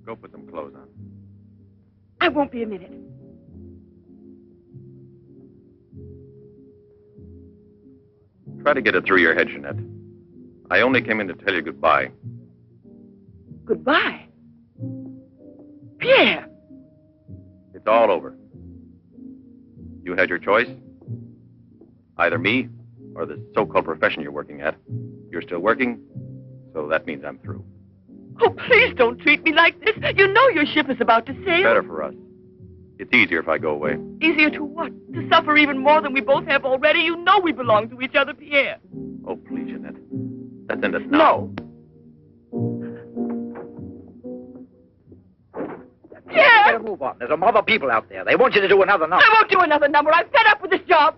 Go put some clothes on. I won't be a minute. Try to get it through your head, Jeanette. I only came in to tell you goodbye. Goodbye? Pierre! It's all over. You had your choice. Either me or the so-called profession you're working at. You're still working, so that means I'm through. Oh, please don't treat me like this. You know your ship is about to sail. Better for us. It's easier if I go away. Easier to what? To suffer even more than we both have already? You know we belong to each other, Pierre. Oh, please, Jeanette. Let's end it now. No. Pierre! Better move on. There's a mob of people out there. They want you to do another number. I won't do another number. I'm fed up with this job.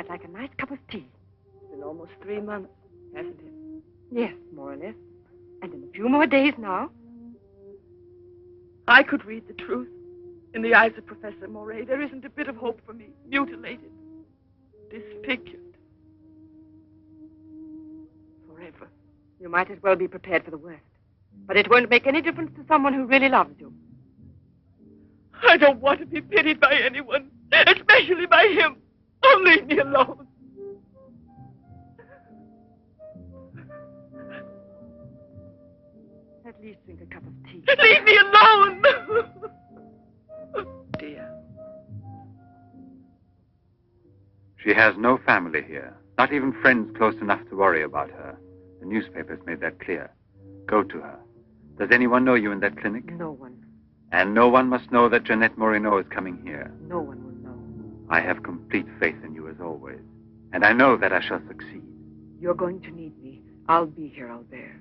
Like a nice cup of tea. It's been almost 3 months, hasn't it? Yes, more or less. And in a few more days now. I could read the truth. In the eyes of Professor Moray, there isn't a bit of hope for me. Mutilated. Disfigured. Forever. You might as well be prepared for the worst. But it won't make any difference to someone who really loves you. I don't want to be pitied by anyone, especially by him. Oh, leave me alone. At least drink a cup of tea. Leave me alone! Dear. She has no family here. Not even friends close enough to worry about her. The newspapers made that clear. Go to her. Does anyone know you in that clinic? No one. And no one must know that Jeanette Moreno is coming here. No one will know. I have complete faith in you as always. And I know that I shall succeed. You're going to need me. I'll be here, Albert.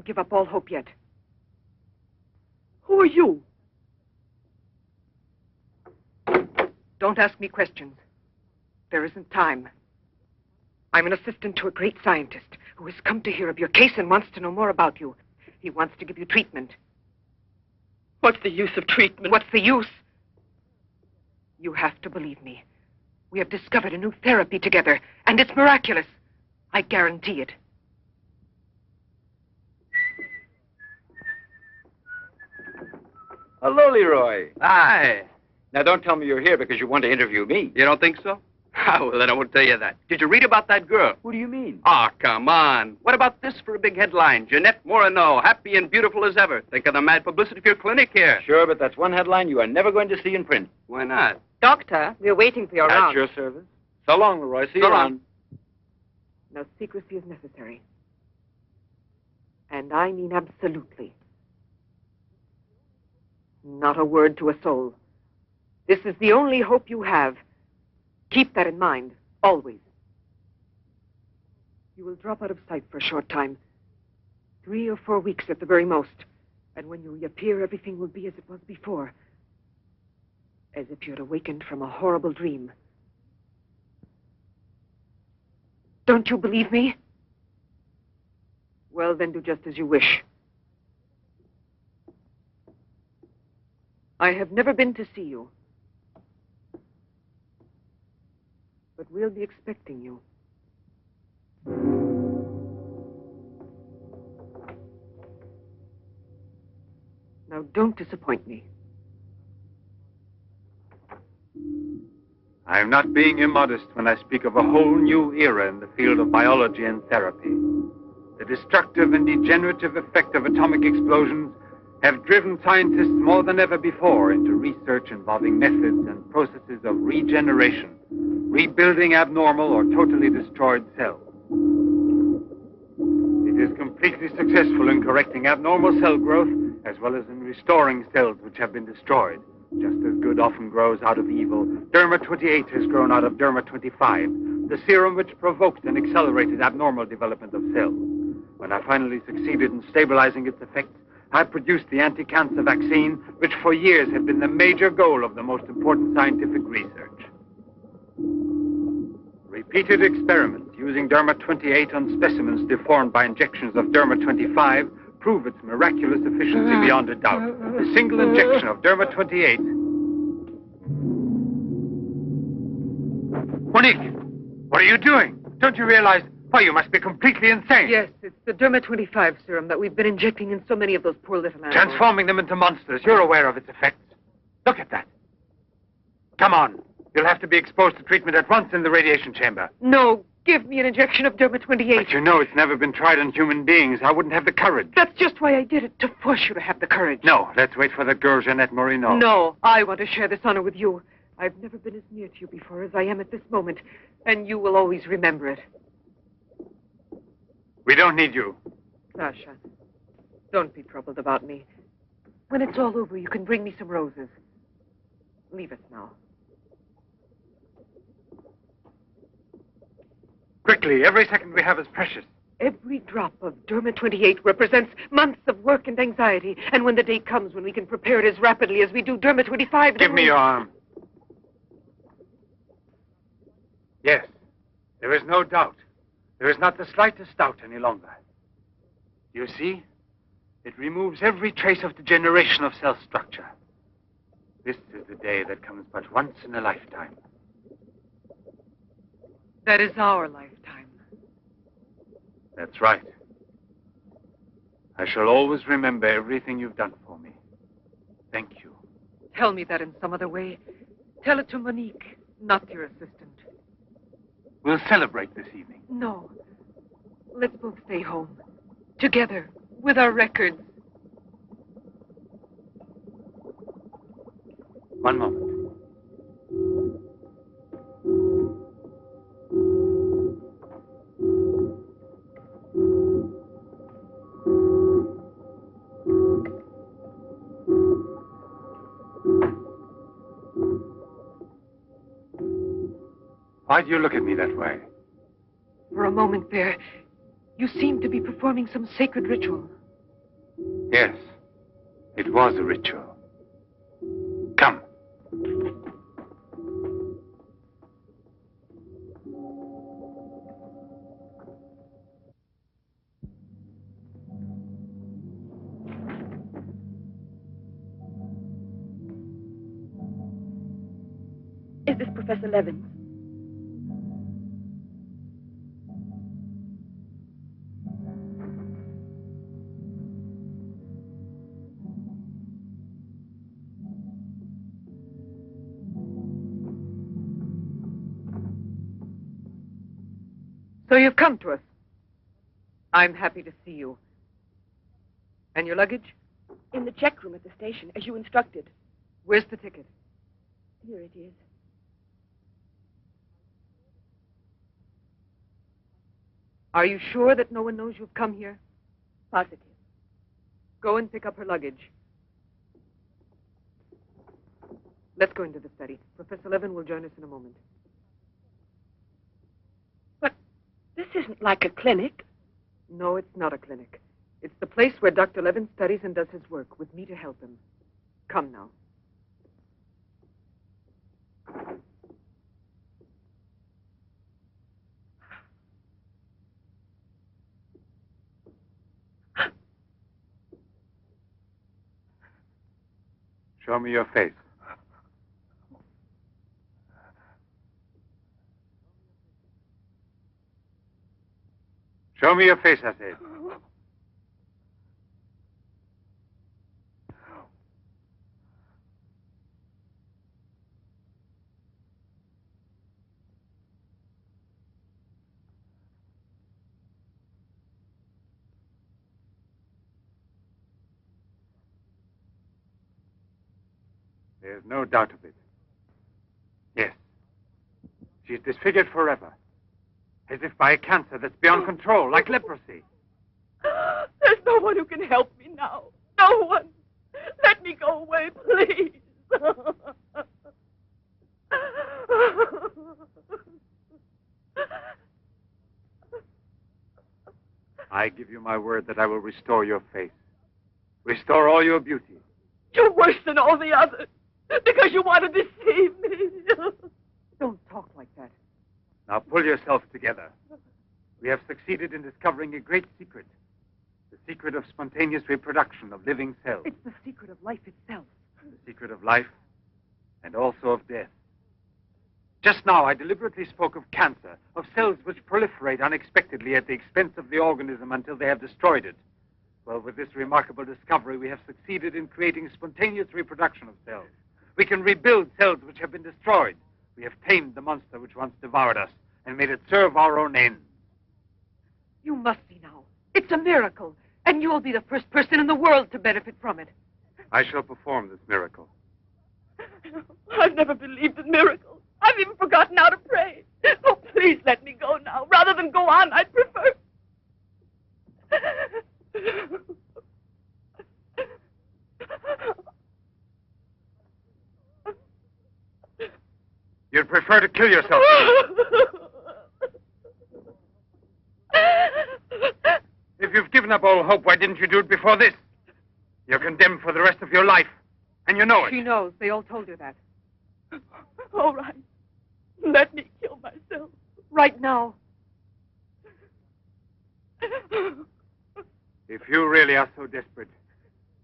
Give up all hope yet. Who are you? Don't ask me questions. There isn't time. I'm an assistant to a great scientist who has come to hear of your case and wants to know more about you. He wants to give you treatment. What's the use of treatment? What's the use? You have to believe me. We have discovered a new therapy together, and it's miraculous. I guarantee it. Hello, Leroy. Hi. Now, don't tell me you're here because you want to interview me. You don't think so? Oh, well, then I won't tell you that. Did you read about that girl? Who do you mean? Ah, come on. What about this for a big headline? Jeanette Moreno, happy and beautiful as ever. Think of the mad publicity for your clinic here. Sure, but that's one headline you are never going to see in print. Why not? Doctor, we're waiting for your At round. your service. So long, Leroy. See you So long. around. No secrecy is necessary. And I mean absolutely. Not a word to a soul. This is the only hope you have. Keep that in mind, always. You will drop out of sight for a short time. 3 or 4 weeks at the very most. And when you reappear, everything will be as it was before. As if you had awakened from a horrible dream. Don't you believe me? Well, then do just as you wish. I have never been to see you. But we'll be expecting you. Now, don't disappoint me. I am not being immodest when I speak of a whole new era in the field of biology and therapy. The destructive and degenerative effect of atomic explosions have driven scientists more than ever before into research involving methods and processes of regeneration, rebuilding abnormal or totally destroyed cells. It is completely successful in correcting abnormal cell growth as well as in restoring cells which have been destroyed. Just as good often grows out of evil, Derma 28 has grown out of Derma 25, the serum which provoked and accelerated abnormal development of cells. When I finally succeeded in stabilizing its effects, I produced the anti-cancer vaccine, which for years had been the major goal of the most important scientific research. Repeated experiments using Derma 28 on specimens deformed by injections of Derma 25 prove its miraculous efficiency beyond a doubt. A single injection of Derma 28... Monique! What are you doing? Don't you realize... Why, you must be completely insane. Yes, it's the Derma 25 serum that we've been injecting in so many of those poor little animals. Transforming them into monsters. You're aware of its effects. Look at that. Come on. You'll have to be exposed to treatment at once in the radiation chamber. No, give me an injection of Derma 28. But you know it's never been tried on human beings. I wouldn't have the courage. That's just why I did it, to force you to have the courage. No, let's wait for the girl, Jeanette Morino. No, I want to share this honor with you. I've never been as near to you before as I am at this moment, and you will always remember it. We don't need you. Sasha, don't be troubled about me. When it's all over, you can bring me some roses. Leave us now. Quickly, every second we have is precious. Every drop of Derma 28 represents months of work and anxiety, and when the day comes when we can prepare it as rapidly as we do Derma 25... Give me your arm. Yes, there is no doubt. There is not the slightest doubt any longer. You see, it removes every trace of degeneration of cell structure. This is the day that comes but once in a lifetime. That is our lifetime. That's right. I shall always remember everything you've done for me. Thank you. Tell me that in some other way. Tell it to Monique, not your assistant. We'll celebrate this evening. No. Let's both stay home. Together, with our records. One moment. Why do you look at me that way? For a moment there, you seemed to be performing some sacred ritual. Yes, it was a ritual. Come. Is this Professor Levins? So you've come to us. I'm happy to see you. And your luggage? In the check room at the station, as you instructed. Where's the ticket? Here it is. Are you sure that no one knows you've come here? Positive. Go and pick up her luggage. Let's go into the study. Professor Levin will join us in a moment. But this isn't like a clinic. No, it's not a clinic. It's the place where Dr. Levin studies and does his work, with me to help him. Come now. Show me your face. Show me your face, I said. There's no doubt of it. Yes. She's disfigured forever. As if by a cancer that's beyond control, like leprosy. There's no one who can help me now. No one. Let me go away, please. I give you my word that I will restore your face. Restore all your beauty. You're worse than all the others. Because you want to deceive me. Don't talk like that. Now pull yourself together. We have succeeded in discovering a great secret. The secret of spontaneous reproduction of living cells. It's the secret of life itself. The secret of life and also of death. Just now I deliberately spoke of cancer, of cells which proliferate unexpectedly at the expense of the organism until they have destroyed it. Well, with this remarkable discovery, we have succeeded in creating spontaneous reproduction of cells. We can rebuild cells which have been destroyed. We have tamed the monster which once devoured us and made it serve our own ends. You must see now. It's a miracle. And you'll be the first person in the world to benefit from it. I shall perform this miracle. I've never believed in miracles. I've even forgotten how to pray. Oh, please let me go now. Rather than go on, I'd prefer... You'd prefer to kill yourself. If you've given up all hope, why didn't you do it before this? You're condemned for the rest of your life, and you know it. She knows. They all told her that. All right. Let me kill myself. Right now. If you really are so desperate,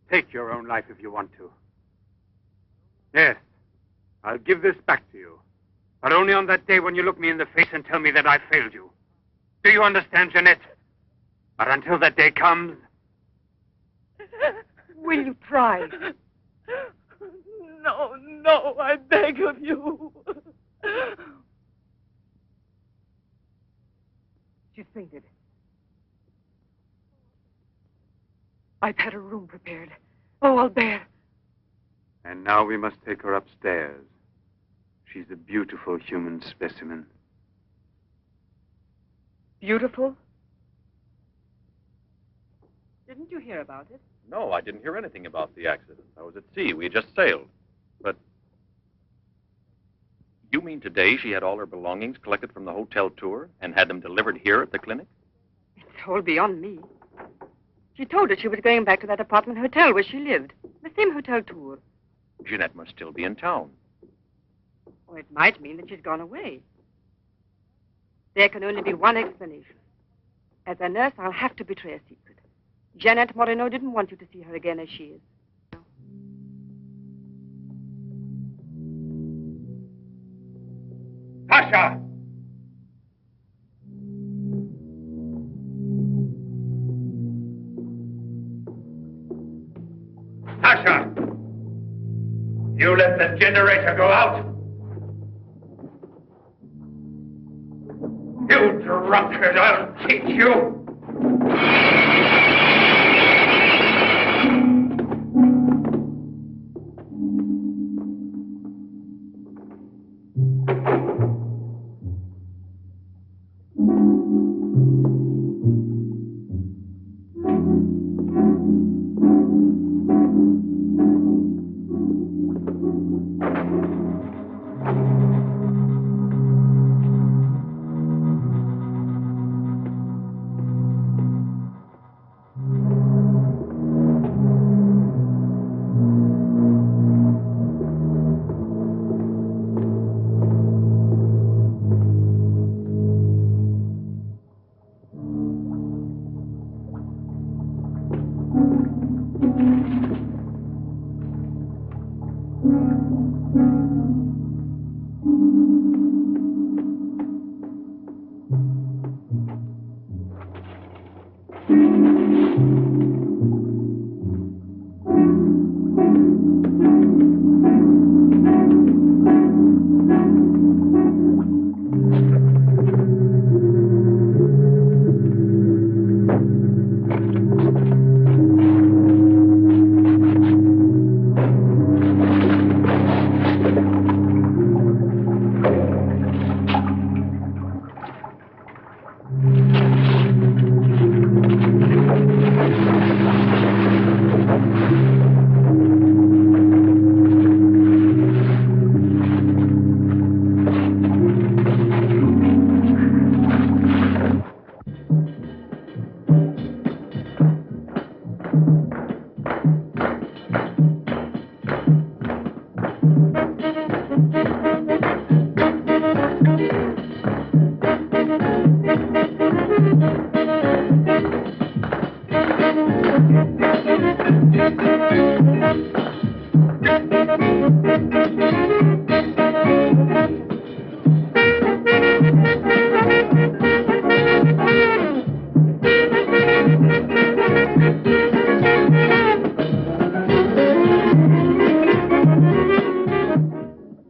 take your own life if you want to. Yes, I'll give this back to you. But only on that day when you look me in the face and tell me that I failed you. Do you understand, Jeanette? But until that day comes... Will you try? No, no, I beg of you. She's fainted. I've had her room prepared. Oh, I'll bear. And now we must take her upstairs. She's a beautiful human specimen. Beautiful? Didn't you hear about it? No, I didn't hear anything about the accident. I was at sea. We had just sailed. But you mean today she had all her belongings collected from the hotel tour and had them delivered here at the clinic? It's all beyond me. She told us she was going back to that apartment hotel where she lived. The same hotel tour. Jeanette must still be in town. Or it might mean that she's gone away. There can only be one explanation. As a nurse, I'll have to betray a secret. Jeanette Moreno didn't want you to see her again as she is. Tasha! Tasha! You let the generator go out? You drunkard, I'll teach you!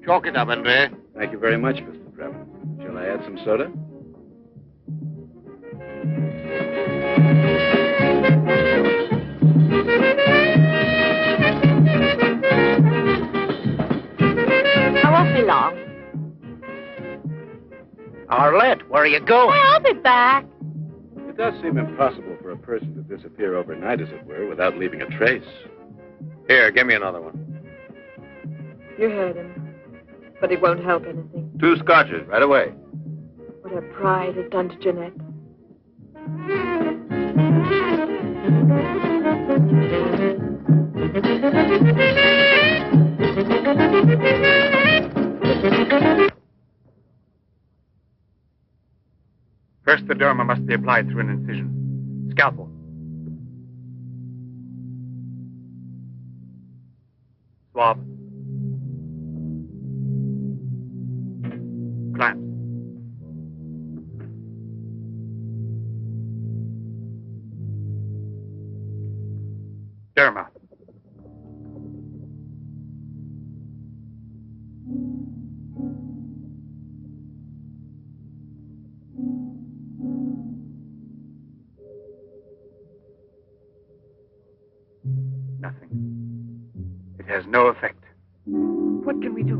Chalk it up, Andre. Thank you very much, Mr. Trevor. Shall I add some soda? I won't be long. Arlette, where are you going? I'll be back. It does seem impossible for a person to disappear overnight, as it were, without leaving a trace. Here, give me another one. You heard him. But it won't help anything. 2 scotches, right away. What her pride has done to Jeanette. First, the derma must be applied through an incision. Scalpel. Swab. Clamps. Derma. Nothing. It has no effect. What can we do?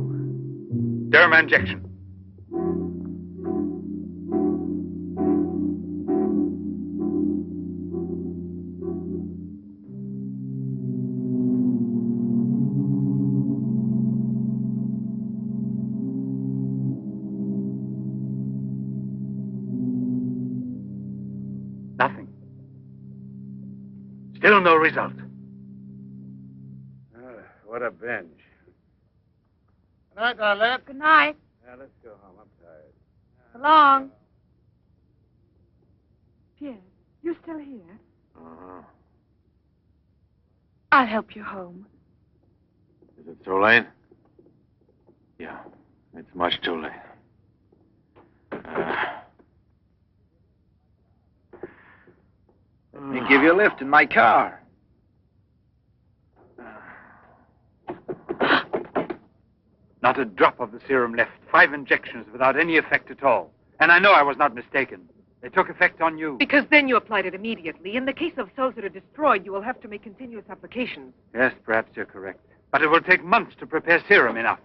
Derma injection. Nothing. Still no result. What a binge. Good night, Arlette. Good night. Now, let's go home. I'm tired. So long. Pierre, you still here? Uh-huh. I'll help you home. Is it too late? Yeah, it's much too late. Let me give you a lift in my car. Not a drop of the serum left. 5 injections without any effect at all. And I know I was not mistaken. They took effect on you. Because then you applied it immediately. In the case of cells that are destroyed, you will have to make continuous applications. Yes, perhaps you're correct. But it will take months to prepare serum enough.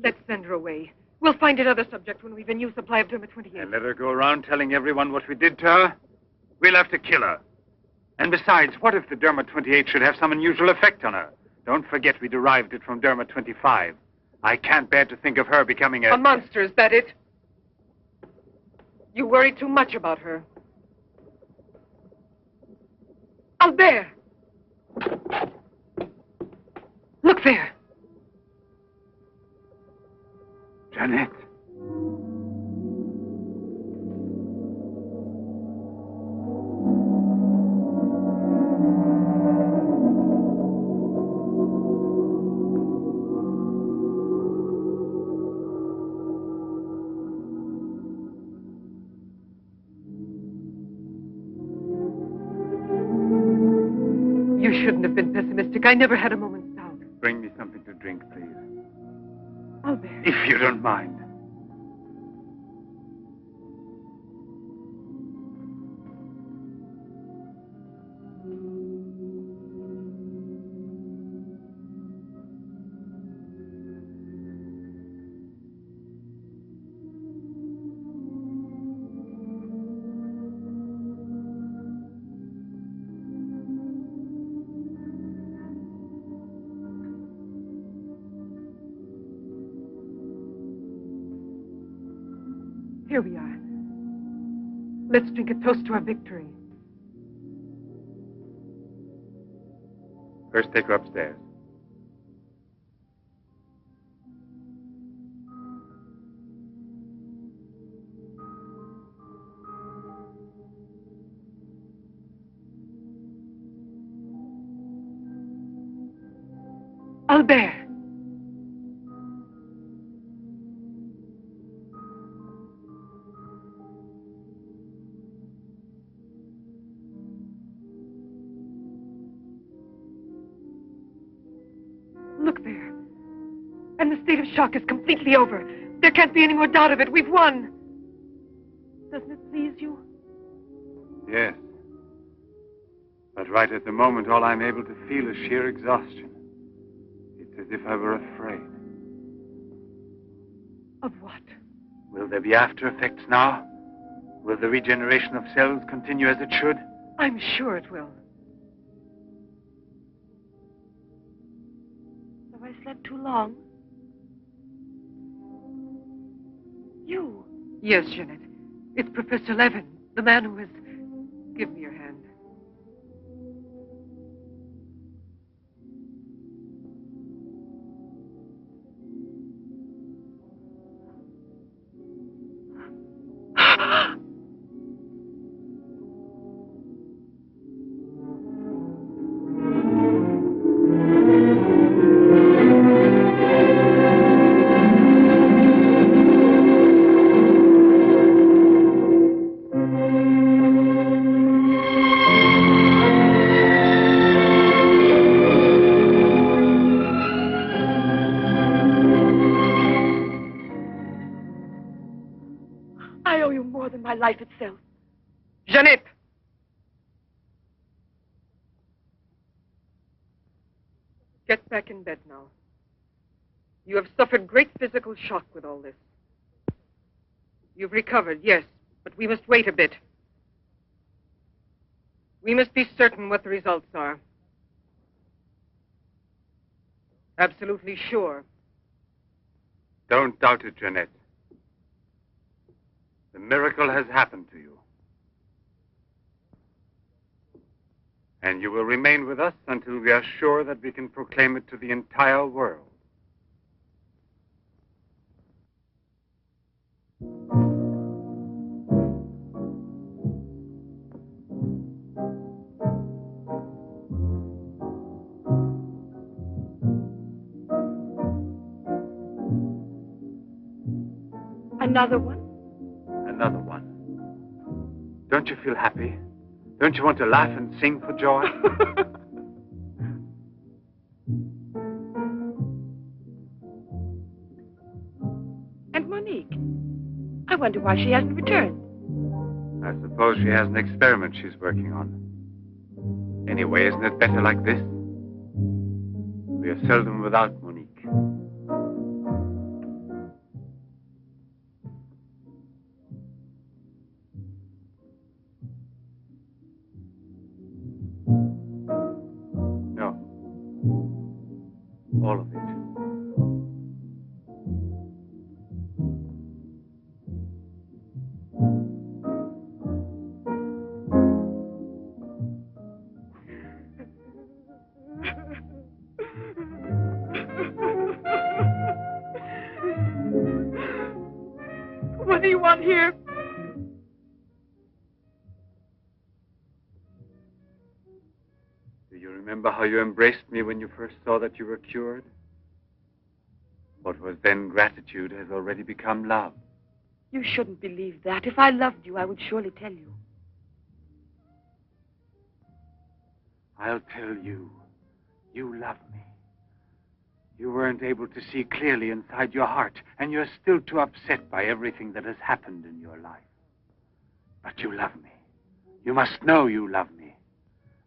Let's send her away. We'll find another subject when we've a new supply of Derma 28. And let her go around telling everyone what we did to her? We'll have to kill her. And besides, what if the Derma 28 should have some unusual effect on her? Don't forget we derived it from Derma 25. I can't bear to think of her becoming A monster, is that it? You worry too much about her. Albert! Look there. Jeanette. You shouldn't have been pessimistic. I never had a moment's doubt. Bring me something to drink, please. Albert. If you don't mind. Here we are. Let's drink a toast to our victory. First, take her upstairs. Albert. Look there. And the state of shock is completely over. There can't be any more doubt of it. We've won. Doesn't it please you? Yes. But right at the moment, all I'm able to feel is sheer exhaustion. It's as if I were afraid. Of what? Will there be after effects now? Will the regeneration of cells continue as it should? I'm sure it will. Have I slept too long? You. Yes, Jeanette. It's Professor Levin, the man who has... Give me your hand. I owe you more than my life itself. Jeanette! Get back in bed now. You have suffered great physical shock with all this. You've recovered, yes, but we must wait a bit. We must be certain what the results are. Absolutely sure. Don't doubt it, Jeanette. The miracle has happened to you. And you will remain with us until we are sure that we can proclaim it to the entire world. Another one? Another one. Don't you feel happy? Don't you want to laugh and sing for joy? And Monique? I wonder why she hasn't returned. I suppose she has an experiment she's working on. Anyway, isn't it better like this? We are seldom without Monique. No. All of it. What do you want here? Do you remember how you embraced me when you first saw that you were cured? What was then gratitude has already become love. You shouldn't believe that. If I loved you, I would surely tell you. I'll tell you. You love me. You weren't able to see clearly inside your heart, and you're still too upset by everything that has happened in your life. But you love me. You must know you love me.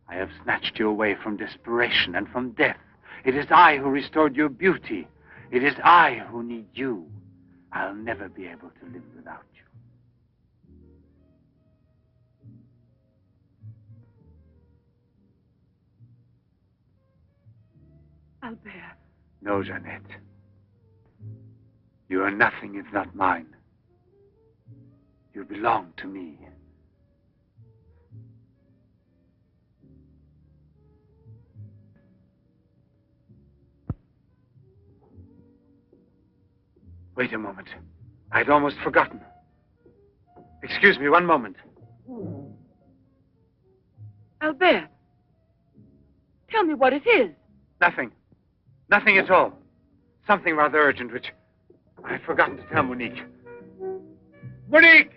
I have snatched you away from desperation and from death. It is I who restored your beauty. It is I who need you. I'll never be able to live without you. Albert. No, Jeanette. You are nothing if not mine. You belong to me. Wait a moment. I'd almost forgotten. Excuse me, one moment. Albert. Tell me what it is. Nothing. Nothing at all. Something rather urgent, which I'd forgotten to tell Monique. Monique!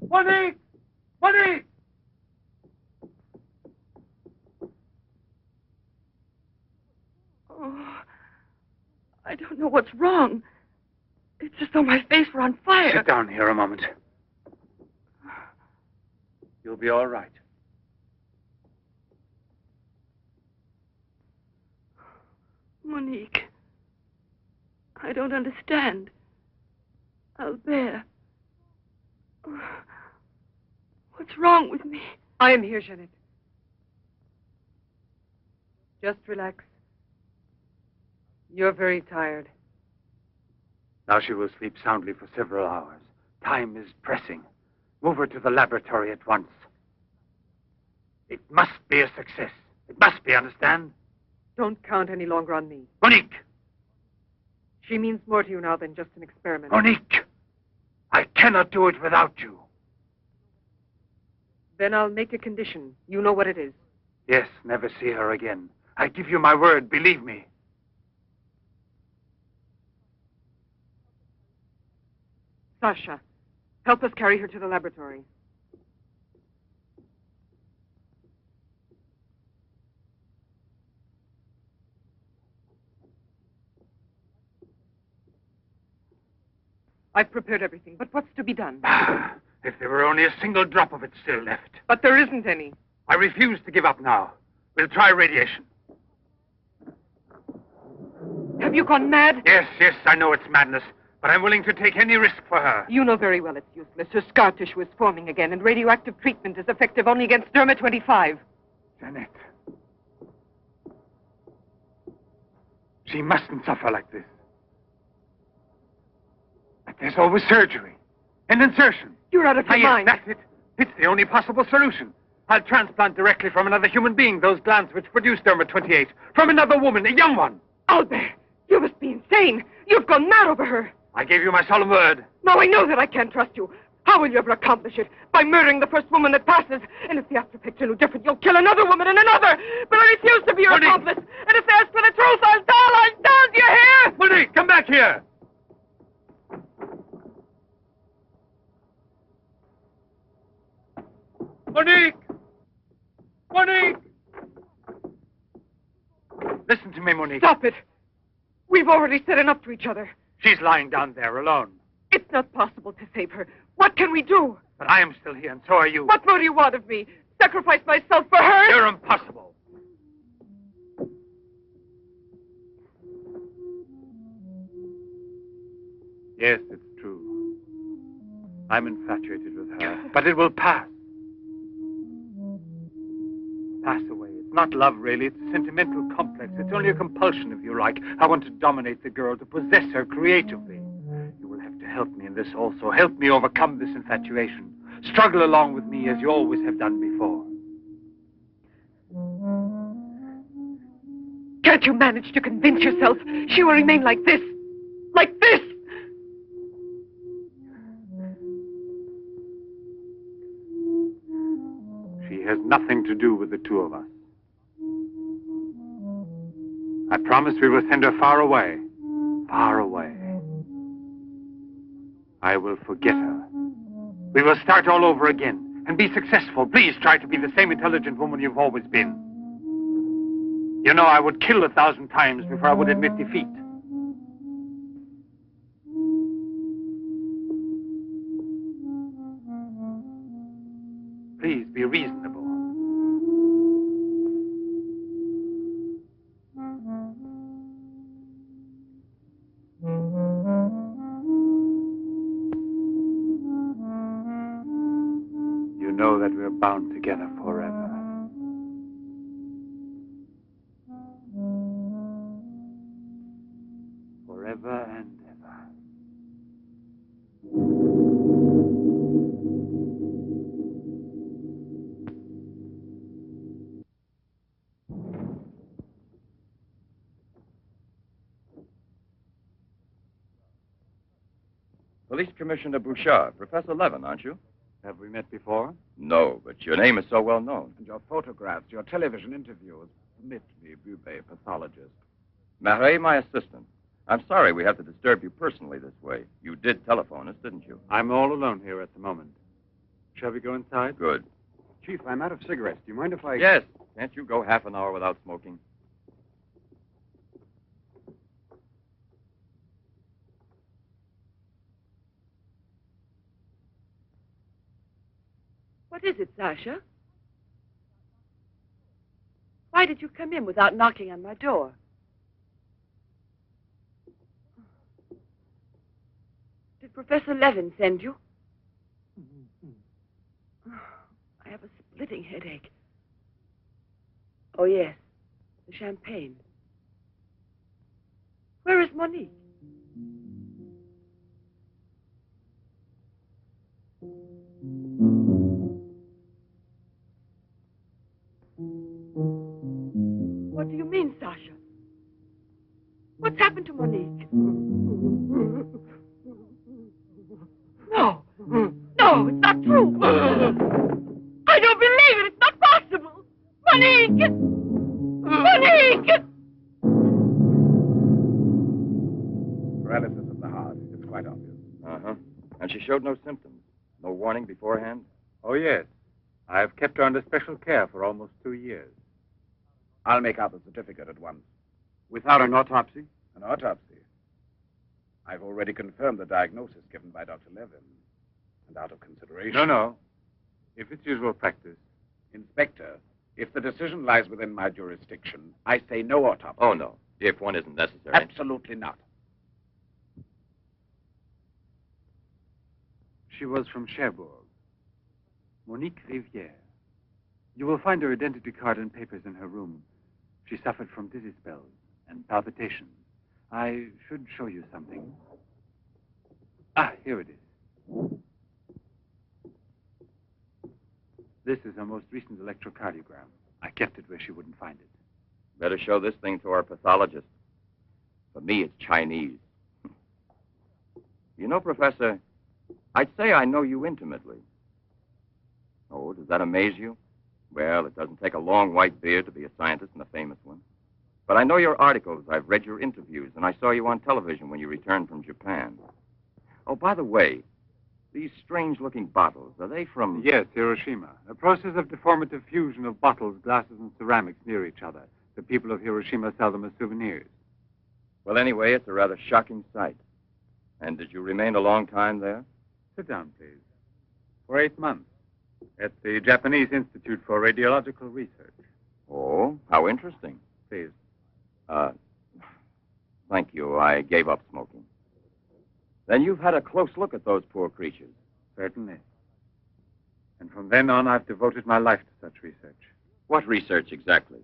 Monique! Monique! Oh, I don't know what's wrong. It's as though my face were on fire. Sit down here a moment. You'll be all right. Monique. I don't understand. Albert. What's wrong with me? I am here, Jeanette. Just relax. You're very tired. Now she will sleep soundly for several hours. Time is pressing. Move her to the laboratory at once. It must be a success. It must be, understand? Don't count any longer on me. Monique! She means more to you now than just an experiment. Monique! I cannot do it without you. Then I'll make a condition. You know what it is. Yes, never see her again. I give you my word, believe me. Sasha, help us carry her to the laboratory. I've prepared everything, but what's to be done? If there were only a single drop of it still left. But there isn't any. I refuse to give up now. We'll try radiation. Have you gone mad? Yes, I know it's madness, but I'm willing to take any risk for her. You know very well it's useless. Her scar tissue is forming again, and radioactive treatment is effective only against derma-25. Jeanette. She mustn't suffer like this. But there's always surgery. An insertion. You're out of your mind. That's it. It's the only possible solution. I'll transplant directly from another human being those glands which produce derma-28. From another woman, a young one. Albert, you must be insane. You've gone mad over her. I gave you my solemn word. Now I know that I can't trust you. How will you ever accomplish it? By murdering the first woman that passes. And if the after picture no different, you'll kill another woman and another. But I refuse to be your accomplice. And if they ask for the truth, I'll tell. Do you hear? Monique, come back here. Monique! Monique! Listen to me, Monique. Stop it. We've already said enough to each other. She's lying down there alone. It's not possible to save her. What can we do? But I am still here, and so are you. What more do you want of me? Sacrifice myself for her? You're impossible. Yes, it's true. I'm infatuated with her. But it will pass. Pass away. It's not love, really. It's a sentimental complex. It's only a compulsion, if you like. I want to dominate the girl, to possess her creatively. You will have to help me in this also. Help me overcome this infatuation. Struggle along with me as you always have done before. Can't you manage to convince yourself she will remain like this? Like this? She has nothing to do with the two of us. I promise we will send her far away. Far away. I will forget her. We will start all over again. and be successful. Please try to be the same intelligent woman you've always been. You know, I would kill 1,000 times before I would admit defeat. Please be reasonable. You know that we're bound together forever. Forever and ever. Police Commissioner Bouchard, Professor Levin, aren't you? Have we met before? No, but your name is so well known. And your photographs, your television interviews. Permit me, Bube, pathologist. Marais, my assistant. I'm sorry we have to disturb you personally this way. You did telephone us, didn't you? I'm all alone here at the moment. Shall we go inside? Good. Chief, I'm out of cigarettes. Do you mind if I... Yes. Can't you go half an hour without smoking? What is it, Sasha? Why did you come in without knocking on my door? Did Professor Levin send you? I have a splitting headache. Oh, yes. The champagne. Where is Monique? What do you mean, Sasha? What's happened to Monique? No. No, it's not true. I don't believe it. It's not possible. Monique! Monique! Paralysis of the heart. It's quite obvious. Uh-huh. And she showed no symptoms. No warning beforehand? Oh, yes. I've kept her under special care for almost 2 years. I'll make out the certificate at once. Without an autopsy? An autopsy. I've already confirmed the diagnosis given by Dr. Levin. And out of consideration... No. If it's usual practice. Inspector, if the decision lies within my jurisdiction, I say no autopsy. Oh, no. If one isn't necessary. Absolutely not. She was from Cherbourg. Monique Rivière. You will find her identity card and papers in her room. She suffered from dizzy spells and palpitations. I should show you something. Ah, here it is. This is her most recent electrocardiogram. I kept it where she wouldn't find it. Better show this thing to our pathologist. For me, it's Chinese. You know, Professor, I'd say I know you intimately. Oh, does that amaze you? Well, it doesn't take a long white beard to be a scientist and a famous one. But I know your articles, I've read your interviews, and I saw you on television when you returned from Japan. Oh, by the way, these strange-looking bottles, are they from... Yes, Hiroshima. A process of deformative fusion of bottles, glasses, and ceramics near each other. The people of Hiroshima sell them as souvenirs. Well, anyway, it's a rather shocking sight. And did you remain a long time there? Sit down, please. For 8 months. At the Japanese Institute for Radiological Research. Oh, how interesting. Please. Thank you. I gave up smoking. Then you've had a close look at those poor creatures. Certainly. And from then on, I've devoted my life to such research. What research exactly?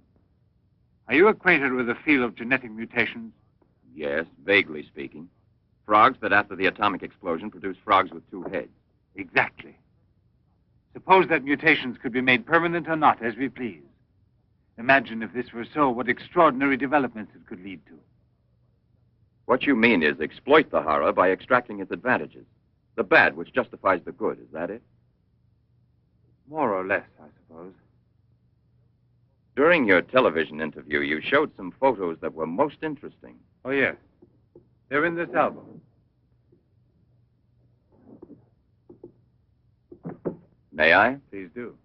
Are you acquainted with the field of genetic mutations? Yes, vaguely speaking. Frogs that after the atomic explosion produced frogs with 2 heads. Exactly. Suppose that mutations could be made permanent or not, as we please. Imagine if this were so, what extraordinary developments it could lead to. What you mean is exploit the horror by extracting its advantages. The bad which justifies the good, is that it? More or less, I suppose. During your television interview, you showed some photos that were most interesting. Oh, yes. They're in this album. May I? Please do.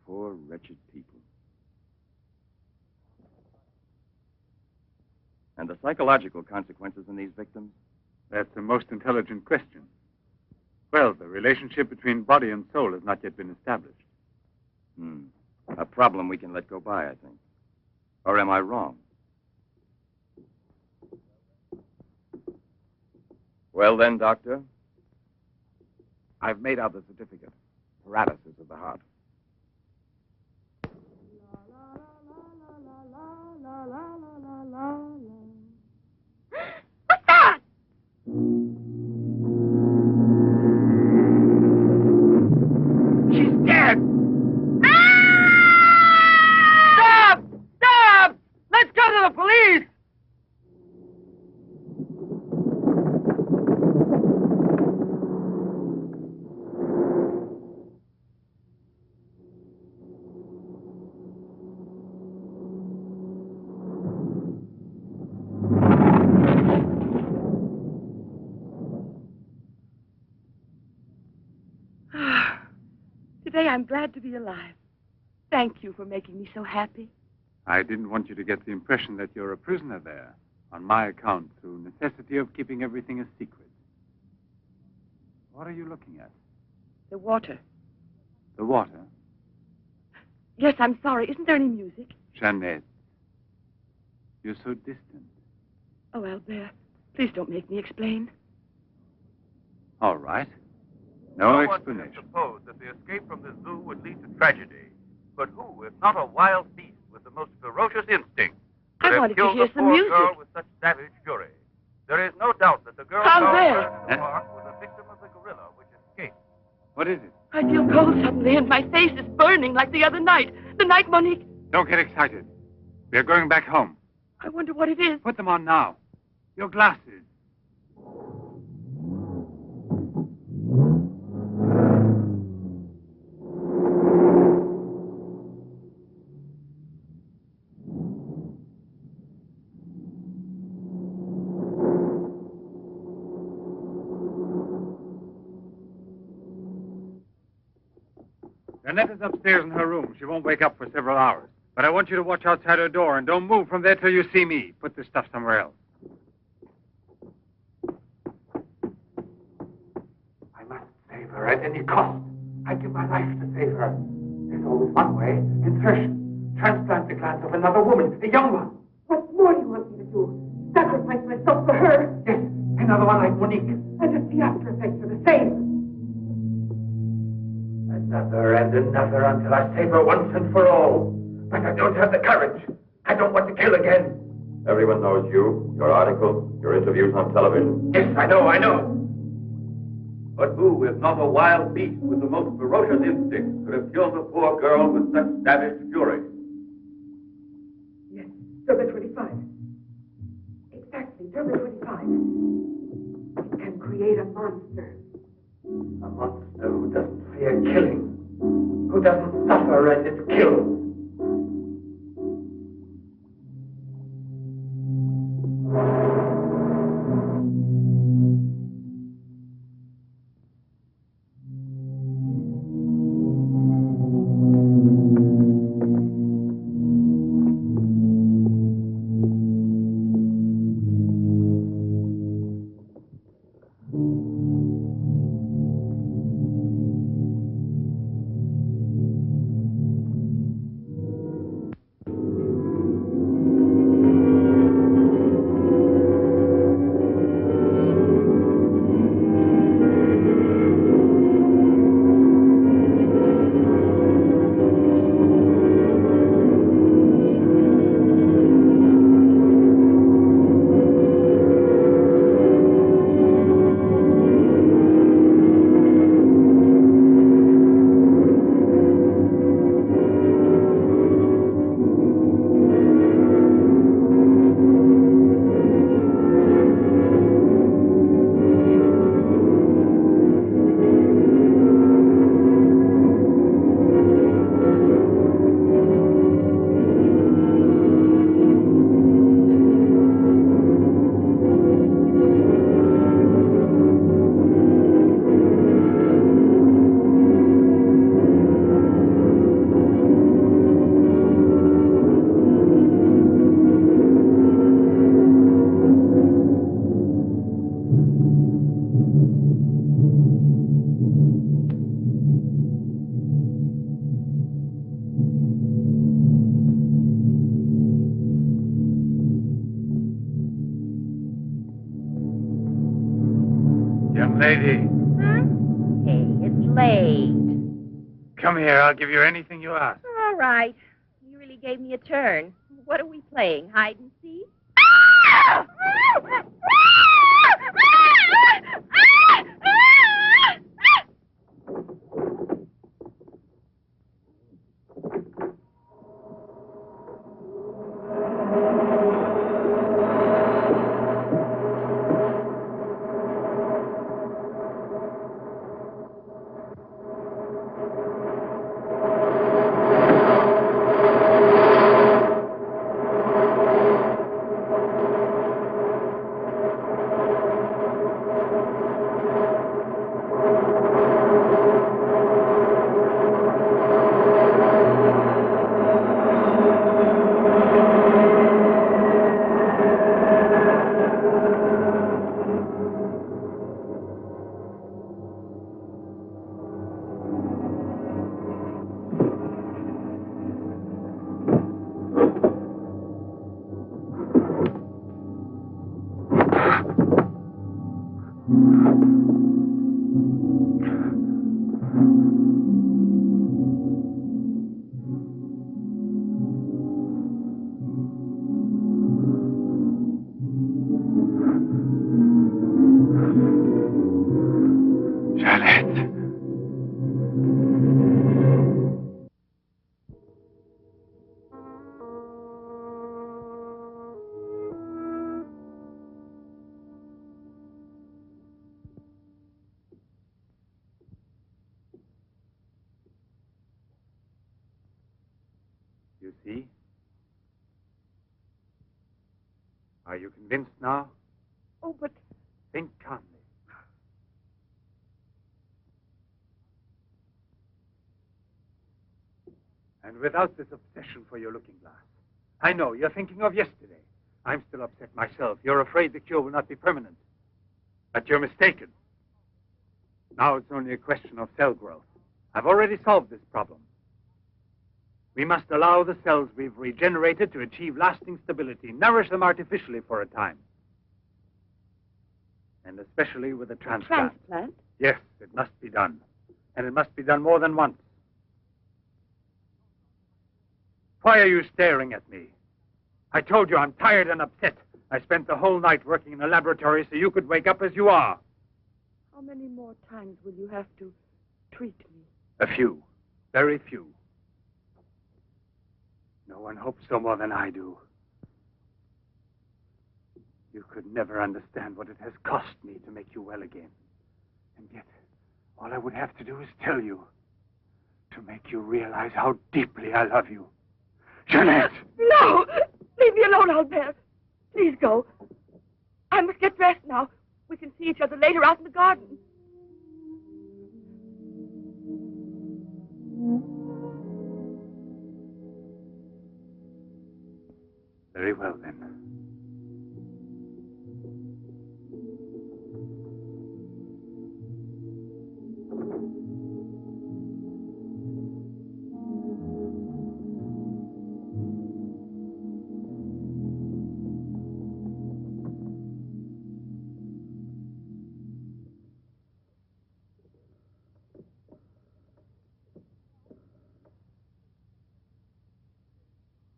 Poor, wretched people. And the psychological consequences in these victims? That's the most intelligent question. Well, the relationship between body and soul has not yet been established. A problem we can let go by, I think. Or am I wrong? Well then, Doctor? I've made out the certificate. Paralysis of the heart. What's that? She's dead! Stop! Stop! Let's go to the police! Today I'm glad to be alive. Thank you for making me so happy. I didn't want you to get the impression that you're a prisoner there, on my account, through necessity of keeping everything a secret. What are you looking at? The water. The water? Yes, I'm sorry. Isn't there any music? Jeanette, you're so distant. Oh, Albert, please don't make me explain. All right. No explanation. Suppose that the escape from the zoo would lead to tragedy. But who, if not a wild beast with the most ferocious instinct, could I have wanted to killed hear the some poor music. girl with such savage fury? There is no doubt that the girl Albert! found in the park was a victim of the gorilla which escaped. What is it? I feel cold suddenly, and my face is burning like the other night. The night Monique... Don't get excited. We're going back home. I wonder what it is. Put them on now. Your glasses. Jeanette is upstairs in her room. She won't wake up for several hours. But I want you to watch outside her door and don't move from there till you see me. Put this stuff somewhere else. I must save her at any cost. I'd give my life to save her. There's always one way. Insertion. Transplant the glands of another woman, a young one. What more do you want me to do? Sacrifice myself for her? Yes, another one like Monique. And if the after effects are the same. Another and another until I save her once and for all. But I don't have the courage. I don't want to kill again. Everyone knows you, your article, your interviews on television. Yes, I know. But who, if not a wild beast with the most ferocious instinct, could have killed the poor girl with such savage fury? Yes, Turbo 25. Exactly, Turbo 25. It can create a monster. A monster who doesn't fear killing. Who doesn't suffer and is killed. Young lady, Hey, it's late. come here. I'll give you anything you ask. All right. You really gave me a turn. What are we playing? Hide and seek? You see? Are you convinced now? Oh, but Think calmly. And without this obsession for your looking glass. I know, you're thinking of yesterday. I'm still upset myself. You're afraid the cure will not be permanent. But you're mistaken. Now it's only a question of cell growth. I've already solved this problem. We must allow the cells we've regenerated to achieve lasting stability, nourish them artificially for a time. And especially with a transplant. Transplant? Yes, it must be done. And it must be done more than once. Why are you staring at me? I told you I'm tired and upset. I spent the whole night working in a laboratory so you could wake up as you are. How many more times will you have to treat me? A few. Very few. No one hopes so more than I do. You could never understand what it has cost me to make you well again. And yet, all I would have to do is tell you, to make you realize how deeply I love you. Jeanette! No! Leave me alone, Albert. Please go. I must get dressed now. We can see each other later out in the garden. Very well, then.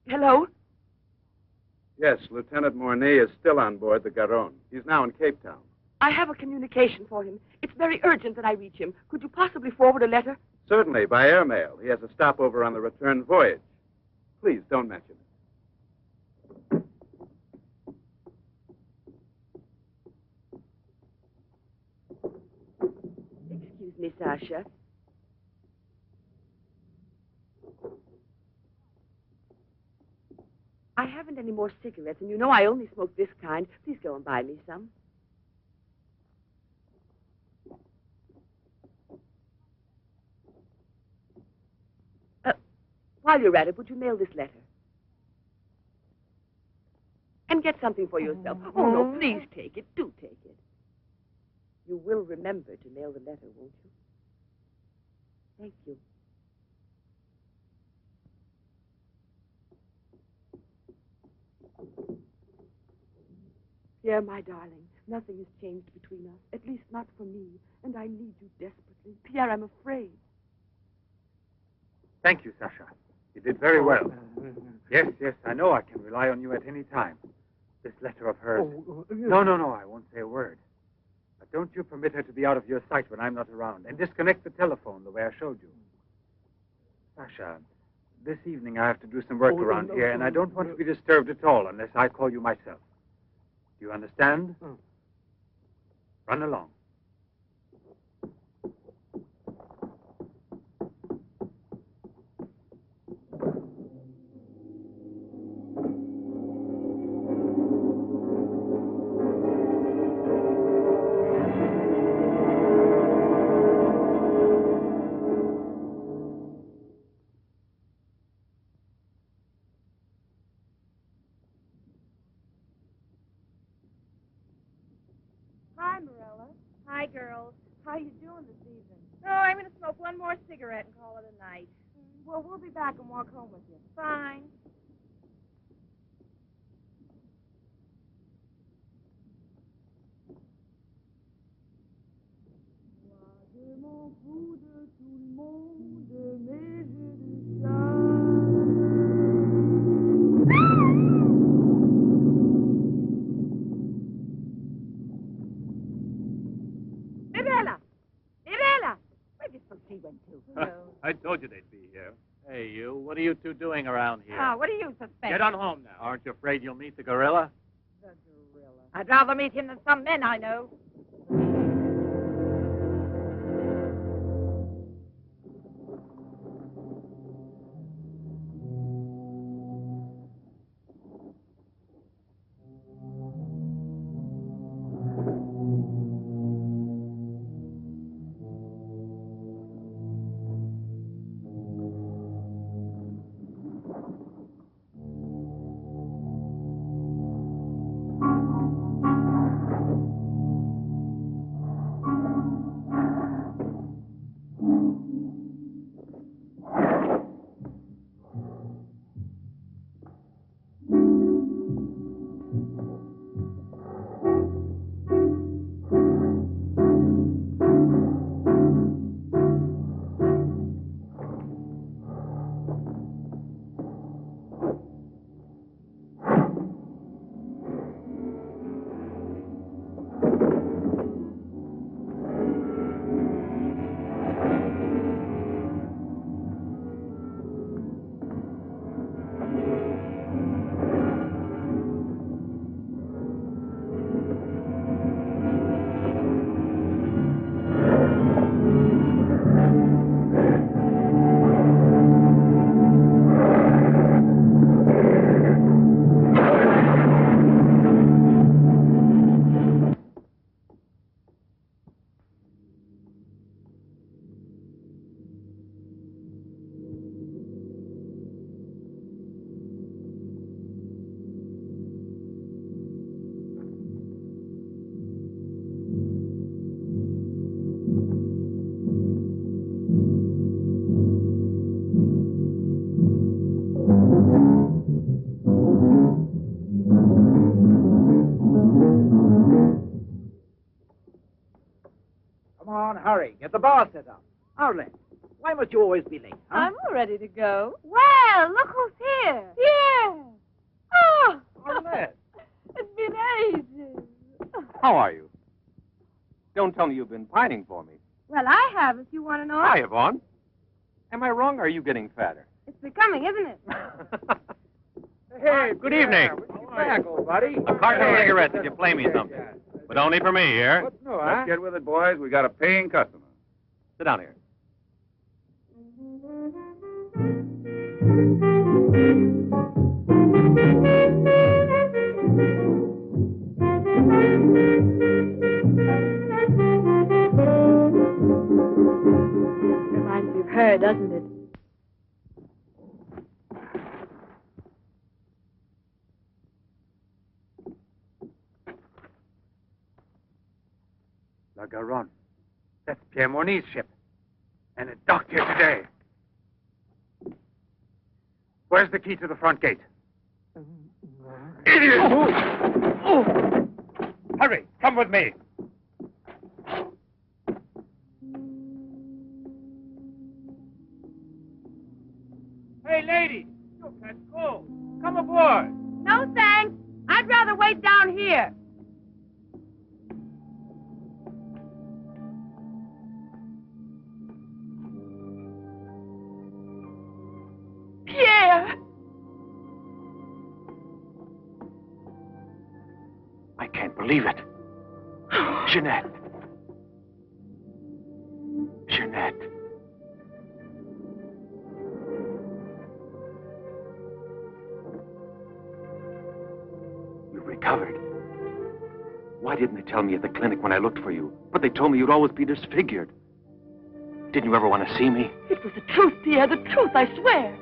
Hello? Yes, Lieutenant Mornay is still on board the Garonne. He's now in Cape Town. I have a communication for him. It's very urgent that I reach him. Could you possibly forward a letter? Certainly, by airmail. He has a stopover on the return voyage. Please, don't mention it. Excuse me, Sasha. I haven't any more cigarettes, and you know I only smoke this kind. Please go and buy me some. While you're at it, would you mail this letter? And get something for yourself. Oh, no, please take it. Do take it. You will remember to mail the letter, won't you? Thank you. Pierre, my darling, Nothing has changed between us, at least not for me, and I need you desperately. Pierre, I'm afraid. Thank you, Sasha. You did very well. Yes, I know I can rely on you at any time. This letter of hers... No, I won't say a word. But don't you permit her to be out of your sight when I'm not around, and disconnect the telephone the way I showed you. Sasha, this evening I have to do some work around here, and I don't want to be disturbed at all unless I call you myself. Do you understand? Run along. Hi, Marilla. Hi, girls. How you doing this evening? Oh, I'm going to smoke one more cigarette and call it a night. Well, we'll be back and walk home with you. Fine. I told you they'd be here. Hey, you. What are you two doing around here? What do you suspect? Get on home now. Aren't you afraid you'll meet the gorilla? The gorilla. I'd rather meet him than some men I know. Come on, hurry. Get the bar set up. Arlen, why must you always be late? Huh? I'm all ready to go. Well, look who's here. Yeah. Oh, Arlen. it's been ages. How are you? Don't tell me you've been pining for me. Well, I have, if you want to know. Hi, Yvonne. Am I wrong, or are you getting fatter? It's becoming, isn't it? Hey, good evening. Welcome back, old buddy. A carton of cigarettes if you play me something. But only for me here. What's new, huh? Let's get with it, boys. We got a paying customer. Sit down here. Reminds me of her, doesn't it? La Garonne. That's Pierre Mornay's ship. And it docked here today. Where's the key to the front gate? Idiot! Hurry, come with me. Hey, lady, you catch cold. Come aboard. No, thanks. I'd rather wait down here. Pierre! I can't believe it. Jeanette. Jeanette. You've recovered. Why didn't they tell me at the clinic when I looked for you? But they told me you'd always be disfigured. Didn't you ever want to see me? It was the truth, Pierre, the truth, I swear.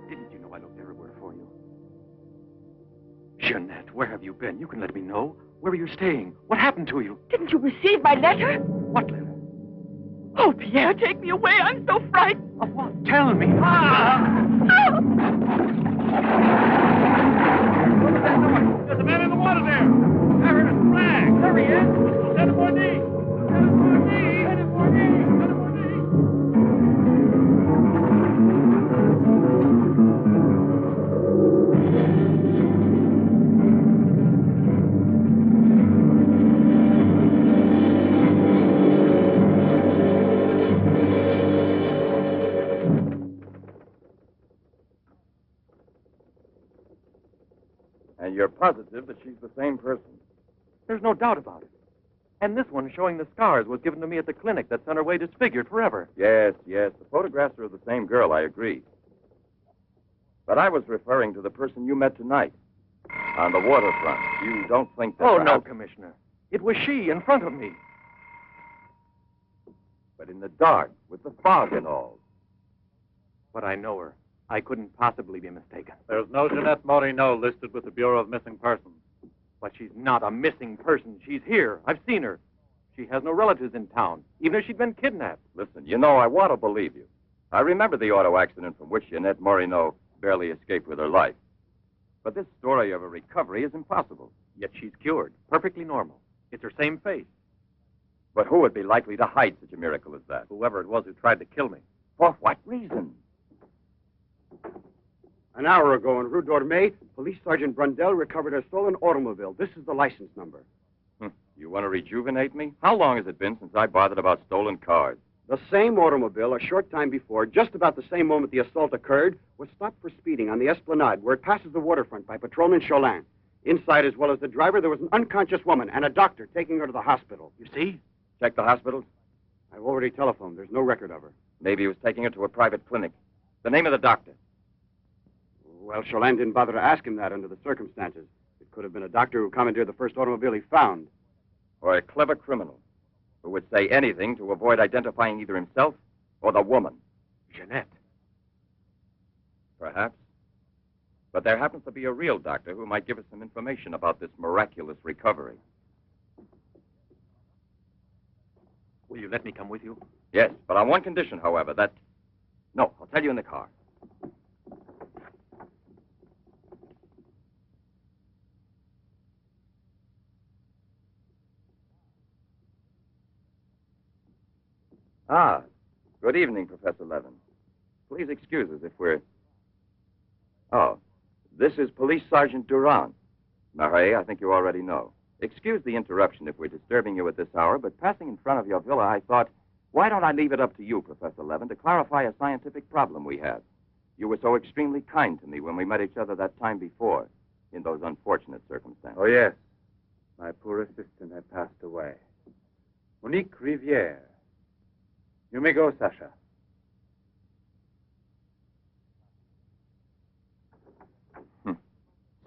Didn't you know I looked everywhere for you? Jeanette, where have you been? You can let me know. Where are you staying? What happened to you? Didn't you receive my letter? What letter? Oh, Pierre, take me away. I'm so frightened. Of what? Tell me. There's a man in the water there. I heard a flag. There he is. Lieutenant Bourdie. Lieutenant Bourdie. Lieutenant Bourdie. Lieutenant Bourdie. And you're positive that she's the same person? There's no doubt about it. And this one showing the scars was given to me at the clinic that sent her away disfigured forever. Yes, yes. The photographs are of the same girl, I agree. But I was referring to the person you met tonight on the waterfront. You don't think that Oh, no, perhaps... Commissioner. It was she in front of me. But in the dark, with the fog and all. But I know her. I couldn't possibly be mistaken. There's no Jeanette Morino listed with the Bureau of Missing Persons. But she's not a missing person. She's here. I've seen her. She has no relatives in town, even if she'd been kidnapped. Listen, you know, I want to believe you. I remember the auto accident from which Jeanette Morino barely escaped with her life. But this story of a recovery is impossible. Yet she's cured, perfectly normal. It's her same face. But who would be likely to hide such a miracle as that? Whoever it was who tried to kill me. For what reason? An hour ago in Rue d'Orme, Police Sergeant Brundell recovered a stolen automobile. This is the license number. You want to rejuvenate me? How long has it been since I bothered about stolen cars? The same automobile, a short time before, just about the same moment the assault occurred, was stopped for speeding on the Esplanade, where it passes the waterfront by Patrolman Cholin. Inside, as well as the driver, there was an unconscious woman and a doctor taking her to the hospital. You see? Check the hospitals. I've already telephoned. There's no record of her. Maybe he was taking her to a private clinic. The name of the doctor. Well, Cholin didn't bother to ask him that under the circumstances. It could have been a doctor who commandeered the first automobile he found. Or a clever criminal who would say anything to avoid identifying either himself or the woman. Jeanette. Perhaps. But there happens to be a real doctor who might give us some information about this miraculous recovery. Will you let me come with you? Yes, but on one condition, however, that... No, I'll tell you in the car. Ah, good evening, Professor Levin. Please excuse us if we're... Oh, this is Police Sergeant Durand. Marais, I think you already know. Excuse the interruption if we're disturbing you at this hour, but passing in front of your villa, I thought, why don't I leave it up to you, Professor Levin, to clarify a scientific problem we had? You were so extremely kind to me when we met each other that time before, in those unfortunate circumstances. Oh, yes. My poor assistant had passed away. Monique Riviere. You may go, Sasha.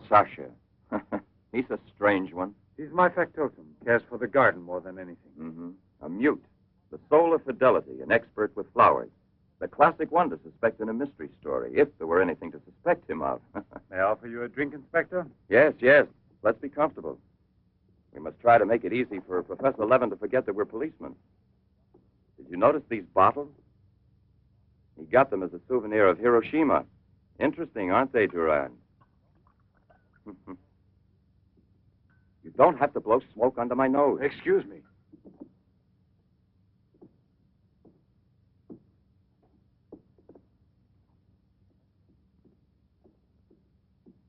Sasha. He's a strange one. He's my factotum. Cares for the garden more than anything. Mm-hmm. A mute. The soul of fidelity, an expert with flowers. The classic one to suspect in a mystery story, if there were anything to suspect him of. May I offer you a drink, Inspector? Yes, yes. Let's be comfortable. We must try to make it easy for Professor Levin to forget that we're policemen. Did you notice these bottles? He got them as a souvenir of Hiroshima Interesting, aren't they, Duran? You don't have to blow smoke under my nose. Excuse me.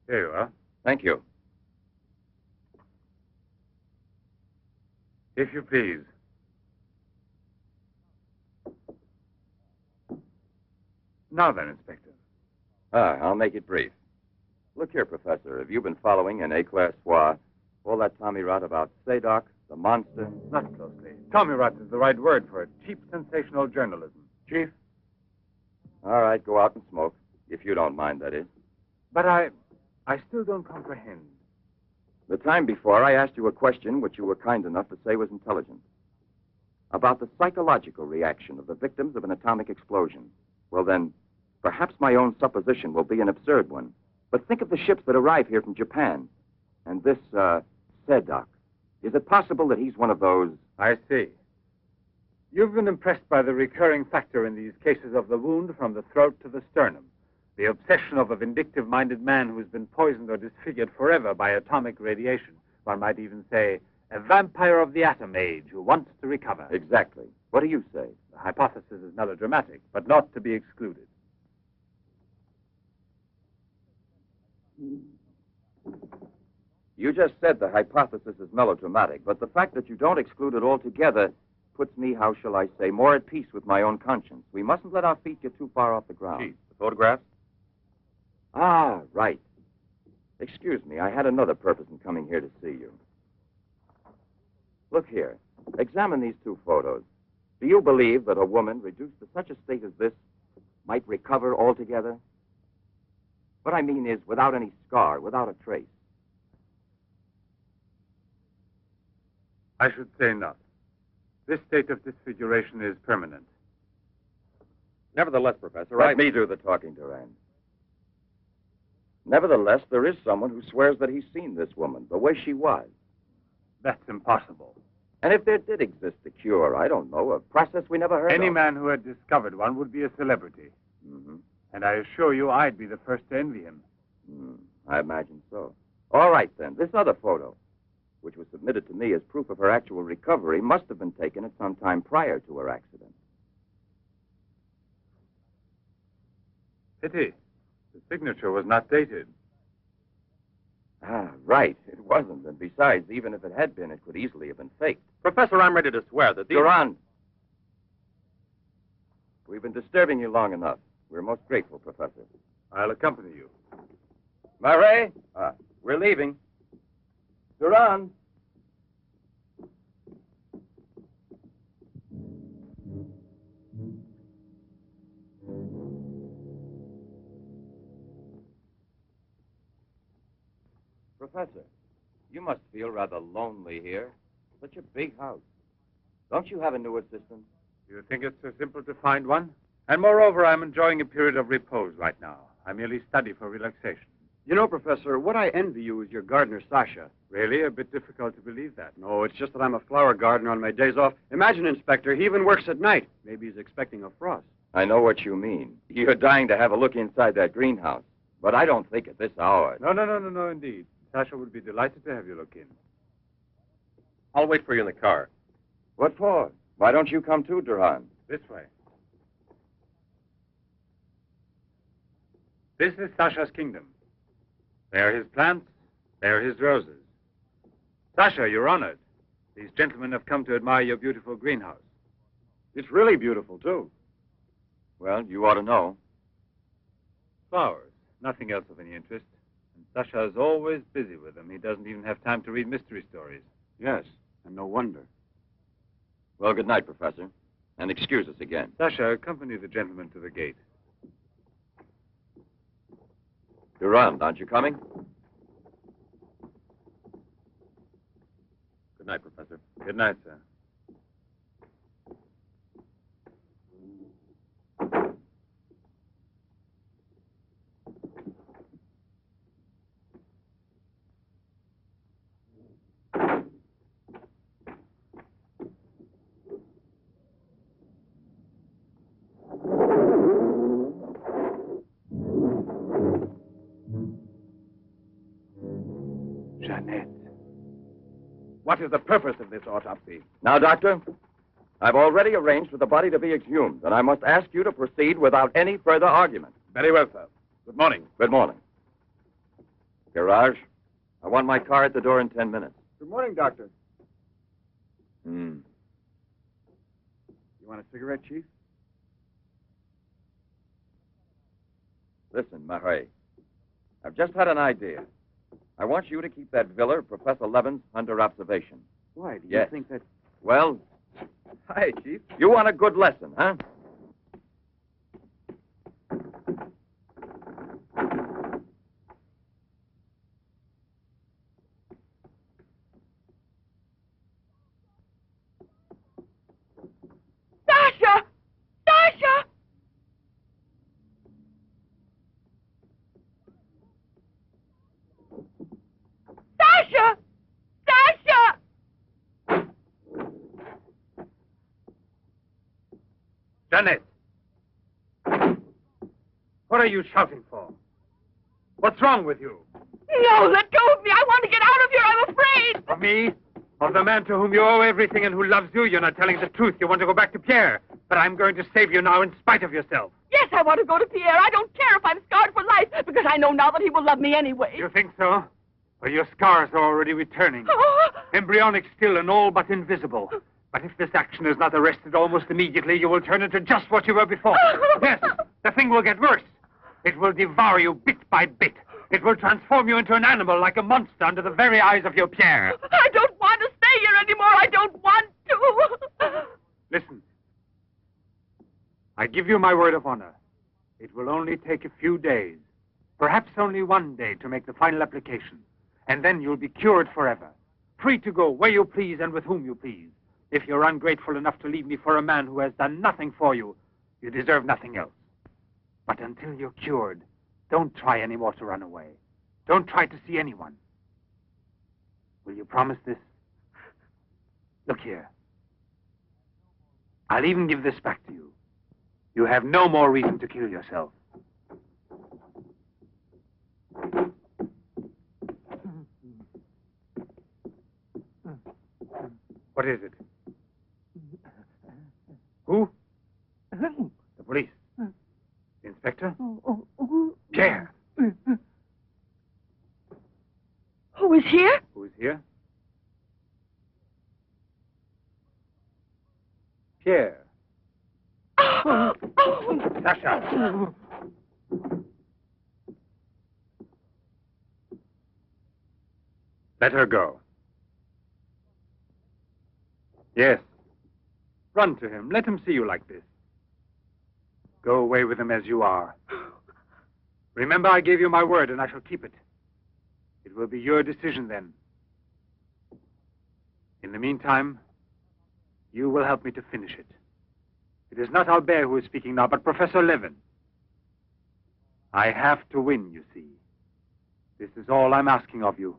Here you are. Thank you. If you please. Now then, Inspector. I'll make it brief. Look here, Professor. Have you been following in éclair soir all that Tommy rot about Seddok, the monster? Not closely. Tommy rot is the right word for it. Cheap, sensational journalism. Chief? All right, go out and smoke. If you don't mind, that is. But I still don't comprehend. The time before, I asked you a question which you were kind enough to say was intelligent. About the psychological reaction of the victims of an atomic explosion. Well, then, perhaps my own supposition will be an absurd one. But think of the ships that arrive here from Japan. And this, Seddok. Is it possible that he's one of those? I see. You've been impressed by the recurring factor in these cases of the wound from the throat to the sternum. The obsession of a vindictive-minded man who's been poisoned or disfigured forever by atomic radiation. One might even say, a vampire of the atom age who wants to recover. Exactly. What do you say? The hypothesis is melodramatic, but not to be excluded. You just said the hypothesis is melodramatic, but the fact that you don't exclude it altogether puts me, how shall I say, more at peace with my own conscience. We mustn't let our feet get too far off the ground. Chief, the photographs? Ah, right. Excuse me, I had another purpose in coming here to see you. Look here. Examine these two photos. Do you believe that a woman reduced to such a state as this might recover altogether? What I mean is without any scar, without a trace. I should say not. This state of disfiguration is permanent. Nevertheless, Professor, Let me do the talking, Duran. Nevertheless, there is someone who swears that he's seen this woman, the way she was. That's impossible. And if there did exist a cure, I don't know, a process we never heard Any of. man who had discovered one would be a celebrity. Mm-hmm. And I assure you I'd be the first to envy him. I imagine so. All right, then. This other photo, which was submitted to me as proof of her actual recovery, must have been taken at some time prior to her accident. Pity. The signature was not dated. Ah, right. It wasn't. And besides, even if it had been, it could easily have been faked. Professor, I'm ready to swear that these... Duran! We've been disturbing you long enough. We're most grateful, Professor. I'll accompany you. Murray! We're leaving. Duran! Professor, you must feel rather lonely here. Such a big house. Don't you have a new assistant? You think it's so simple to find one? And moreover, I'm enjoying a period of repose right now. I merely study for relaxation. You know, Professor, what I envy you is your gardener, Sasha. Really? A bit difficult to believe that. No, it's just that I'm a flower gardener on my days off. Imagine, Inspector, he even works at night. Maybe he's expecting a frost. I know what you mean. You're dying to have a look inside that greenhouse. But I don't think at this hour. No, indeed. Sasha would be delighted to have you look in. I'll wait for you in the car. What for? Why don't you come too, Duran? This way. This is Sasha's kingdom. There are his plants. There are his roses. Sasha, you're honored. These gentlemen have come to admire your beautiful greenhouse. It's really beautiful, too. Well, you ought to know. Flowers. Nothing else of any interest. And Sasha is always busy with them. He doesn't even have time to read mystery stories. Yes, and no wonder. Well, good night, Professor. And excuse us again. Sasha, accompany the gentleman to the gate. Duran, aren't you coming? Good night, Professor. Good night, sir. Jeanette. What is the purpose of this autopsy? Now, Doctor, I've already arranged for the body to be exhumed, and I must ask you to proceed without any further argument. Very well, sir. Good morning. Good morning. Garage, I want my car at the door in 10 minutes. Good morning, Doctor. Hmm. You want a cigarette, Chief? Listen, Marais, I've just had an idea. I want you to keep that villa of Professor Levin's under observation. Why? Do you Yes. think that... Well, Hi, Chief. you want a good lesson, huh? Sasha! Sasha! Sasha! Sasha! Janet! What are you shouting for? What's wrong with you? No, let go of me. I want to get out of here. I'm afraid. Of me? Of the man to whom you owe everything and who loves you? You're not telling the truth. You want to go back to Pierre. But I'm going to save you now in spite of yourself. Yes, I want to go to Pierre. I don't care if I'm scarred for life, because I know now that he will love me anyway. You think so? Well, your scars are already returning. Embryonic still and all but invisible. But if this action is not arrested almost immediately, you will turn into just what you were before. Yes, the thing will get worse. It will devour you bit by bit. It will transform you into an animal, like a monster, under the very eyes of your Pierre. I don't want to stay here anymore. I don't want to. Listen. I give you my word of honor. It will only take a few days, perhaps only one day, to make the final application. And then you'll be cured forever, free to go where you please and with whom you please. If you're ungrateful enough to leave me for a man who has done nothing for you, you deserve nothing else. But until you're cured, don't try any more to run away. Don't try to see anyone. Will you promise this? Look here. I'll even give this back to you. You have no more reason to kill yourself. What is it? Who? The police. The inspector? Pierre. Who is here? Who is here? Pierre. Sasha. Let her go. Yes. Run to him. Let him see you like this. Go away with him as you are. Remember, I gave you my word, and I shall keep it. It will be your decision then. In the meantime, you will help me to finish it. It is not Albert who is speaking now, but Professor Levin. I have to win, you see. This is all I'm asking of you.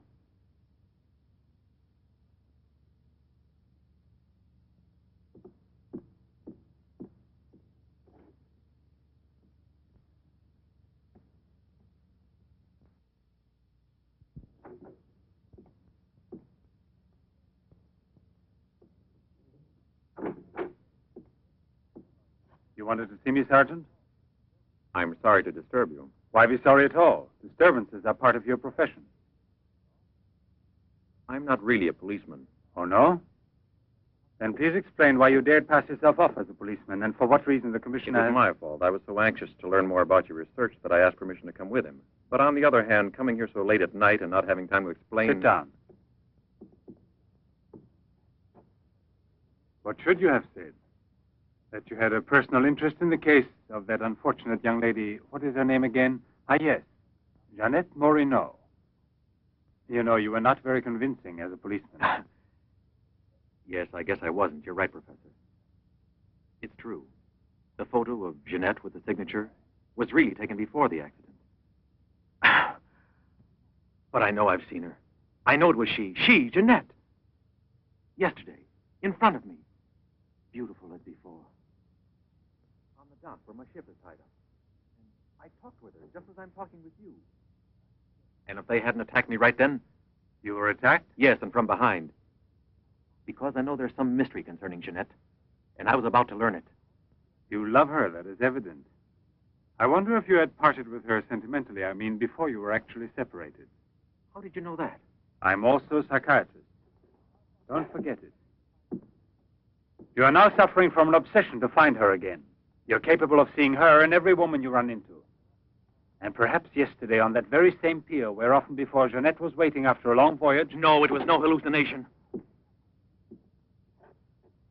You wanted to see me, Sergeant? I'm sorry to disturb you. Why be sorry at all? Disturbances are part of your profession. I'm not really a policeman. Oh, no? Then please explain why you dared pass yourself off as a policeman, and for what reason the It commissioner... was my fault. I was so anxious to learn more about your research that I asked permission to come with him. But on the other hand, coming here so late at night and not having time to explain... Sit down. What should you have said? That you had a personal interest in the case of that unfortunate young lady. What is her name again? Ah, yes. Jeanette Moreau. You know, you were not very convincing as a policeman. Yes, I guess I wasn't. You're right, Professor. It's true. The photo of Jeanette with the signature was really taken before the accident. But I know I've seen her. I know it was she, Jeanette. Yesterday, in front of me. Beautiful as before. On the dock where my ship is tied up. And I talked with her just as I'm talking with you. And if they hadn't attacked me right then, You were attacked? Yes, and from behind. Because I know there's some mystery concerning Jeanette, and I was about to learn it. You love her, that is evident. I wonder if you had parted with her sentimentally, I mean, before you were actually separated. How did you know that? I'm also a psychiatrist. Don't forget it. You are now suffering from an obsession to find her again. You're capable of seeing her and every woman you run into. And perhaps yesterday on that very same pier where often before Jeanette was waiting after a long voyage... No, it was no hallucination.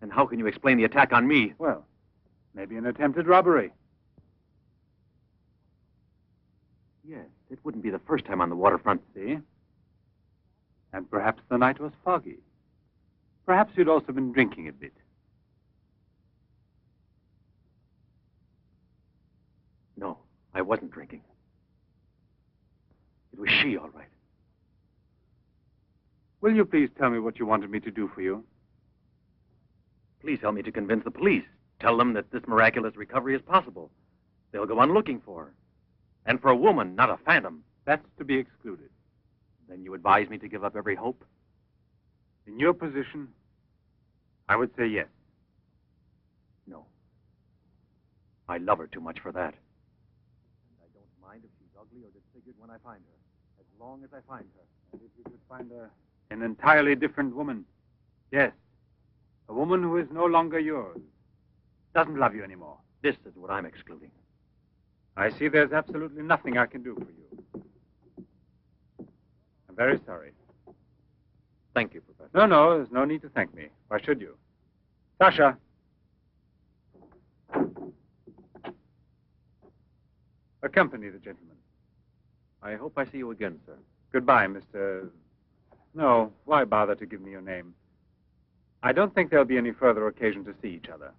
And how can you explain the attack on me? Well, maybe an attempted robbery. Yes, it wouldn't be the first time on the waterfront. See? And perhaps the night was foggy. Perhaps you'd also been drinking a bit. No, I wasn't drinking. It was she, all right. Will you please tell me what you wanted me to do for you? Please help me to convince the police. Tell them that this miraculous recovery is possible. They'll go on looking for her. And for a woman, not a phantom. That's to be excluded. Then you advise me to give up every hope? In your position, I would say yes. No. I love her too much for that. And I don't mind if she's ugly or disfigured when I find her, as long as I find her. And if you could find an entirely different woman. Yes. A woman who is no longer yours. Doesn't love you anymore. This is what I'm excluding. I see there's absolutely nothing I can do for you. I'm very sorry. Thank you, Professor. No, there's no need to thank me. Why should you? Sasha. Accompany the gentleman. I hope I see you again, sir. Goodbye, Mr... No, why bother to give me your name? I don't think there'll be any further occasion to see each other.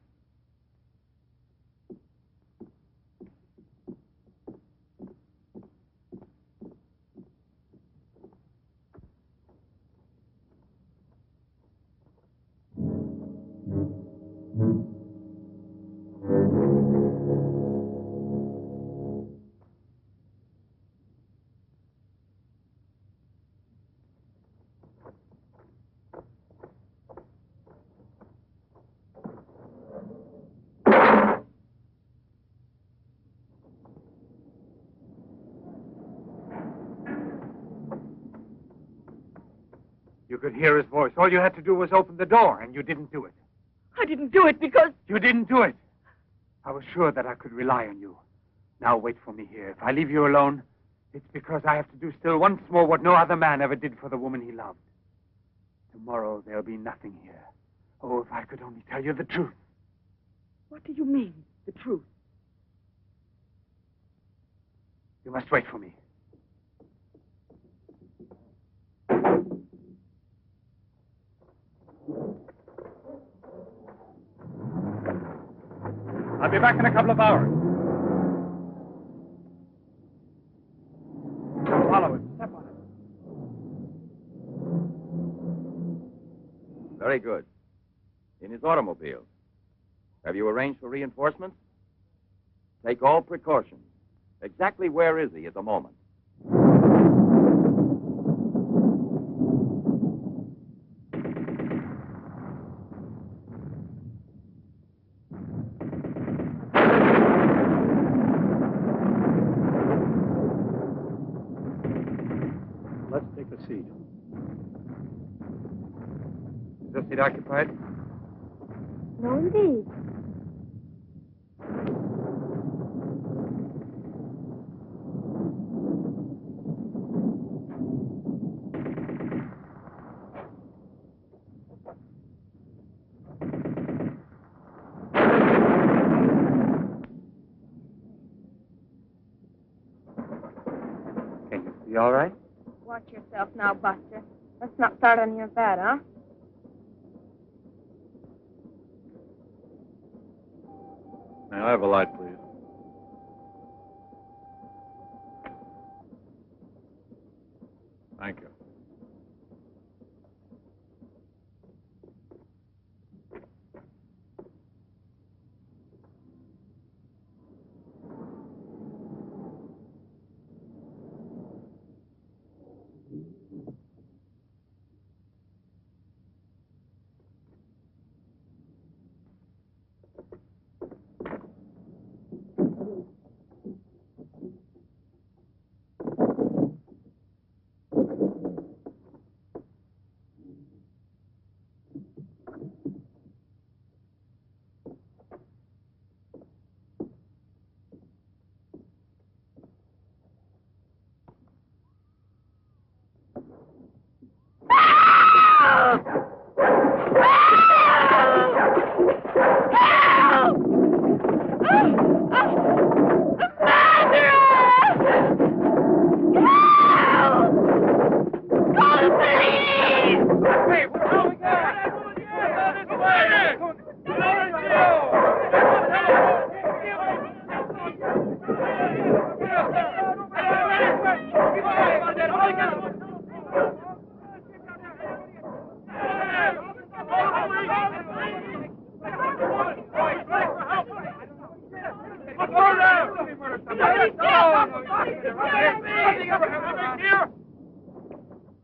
You could hear his voice. All you had to do was open the door, and you didn't do it. I didn't do it because... You didn't do it. I was sure that I could rely on you. Now wait for me here. If I leave you alone, it's because I have to do still once more what no other man ever did for the woman he loved. Tomorrow there'll be nothing here. Oh, if I could only tell you the truth. What do you mean, the truth? You must wait for me. I'll be back in a couple of hours. Follow it. Step on it. Very good. In his automobile. Have you arranged for reinforcements? Take all precautions. Exactly where is he at the moment? Let's take a seat. Is this seat occupied? No, indeed. Can you see all right? Watch yourself now, Buster. Let's not start on your bed, huh? May I have a light, please? Thank you.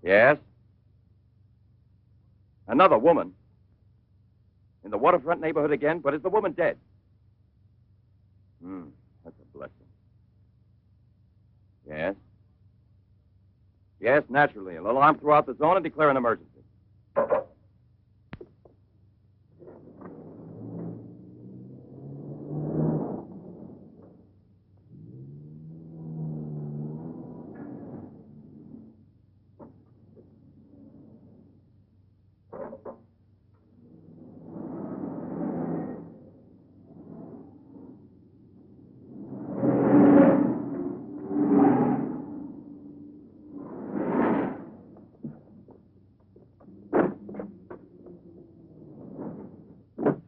Yes? Another woman? In the waterfront neighborhood again? But is the woman dead? That's a blessing. Yes? Yes, naturally. An alarm throughout the zone and declare an emergency.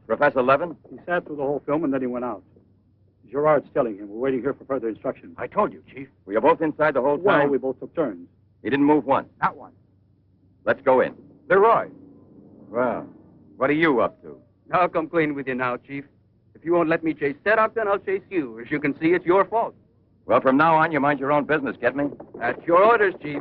Professor Levin? He sat through the whole film and then he went out. Gerard's telling him. We're waiting here for further instructions. I told you, Chief. Were you both inside the whole time? Well, we both took turns. He didn't move once? Not one. Let's go in. Leroy. Well, what are you up to? I'll come clean with you now, Chief. If you won't let me chase Seddok, then I'll chase you. As you can see, it's your fault. Well, from now on, you mind your own business, get me? That's your orders, Chief.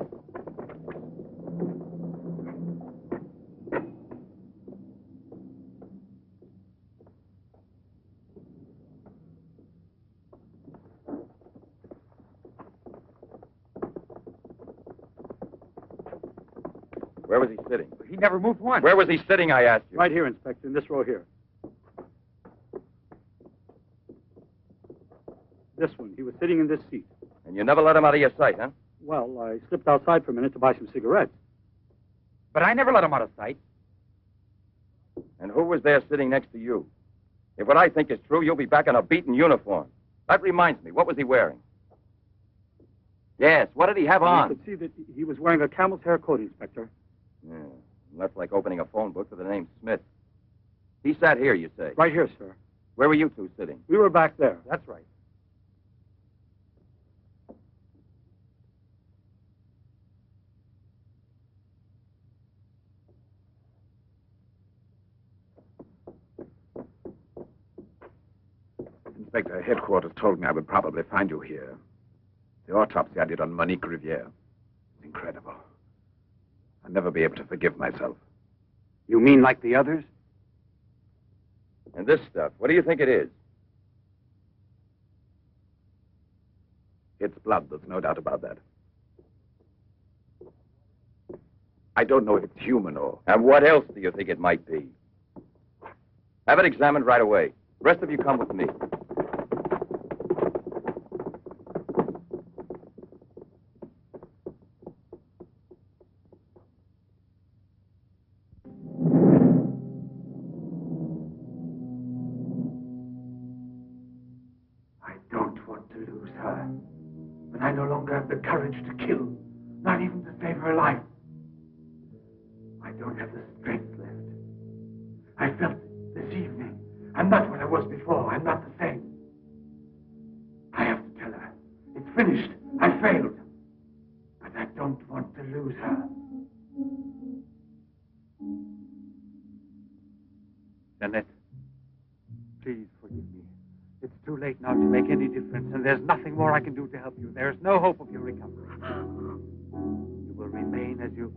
Where was he sitting? He never moved once. Where was he sitting, I asked you? Right here, Inspector, in this row here. This one. He was sitting in this seat. And you never let him out of your sight, huh? Well, I slipped outside for a minute to buy some cigarettes. But I never let him out of sight. And who was there sitting next to you? If what I think is true, you'll be back in a beaten uniform. That reminds me, what was he wearing? Yes, what did he have on? You could see that he was wearing a camel's hair coat, Inspector. Yeah, that's like opening a phone book with the name Smith. He sat here, you say? Right here, sir. Where were you two sitting? We were back there. That's right. Inspector, headquarters told me I would probably find you here. The autopsy I did on Monique Riviere. It's incredible. I'll never be able to forgive myself. You mean like the others? And this stuff, what do you think it is? It's blood, there's no doubt about that. I don't know if it's human or... And what else do you think it might be? Have it examined right away. The rest of you come with me. I don't want to lose her, but I no longer have the courage to kill, not even to save her life. I don't have the strength left. I felt this evening. I'm not what I was before. I'm not the same. I have to tell her. It's finished. I failed. But I don't want to lose her. Jeanette, please forgive me. It's too late now to make any difference, and there's nothing more I can do to help you. There's no hope of your recovery. You will remain as you...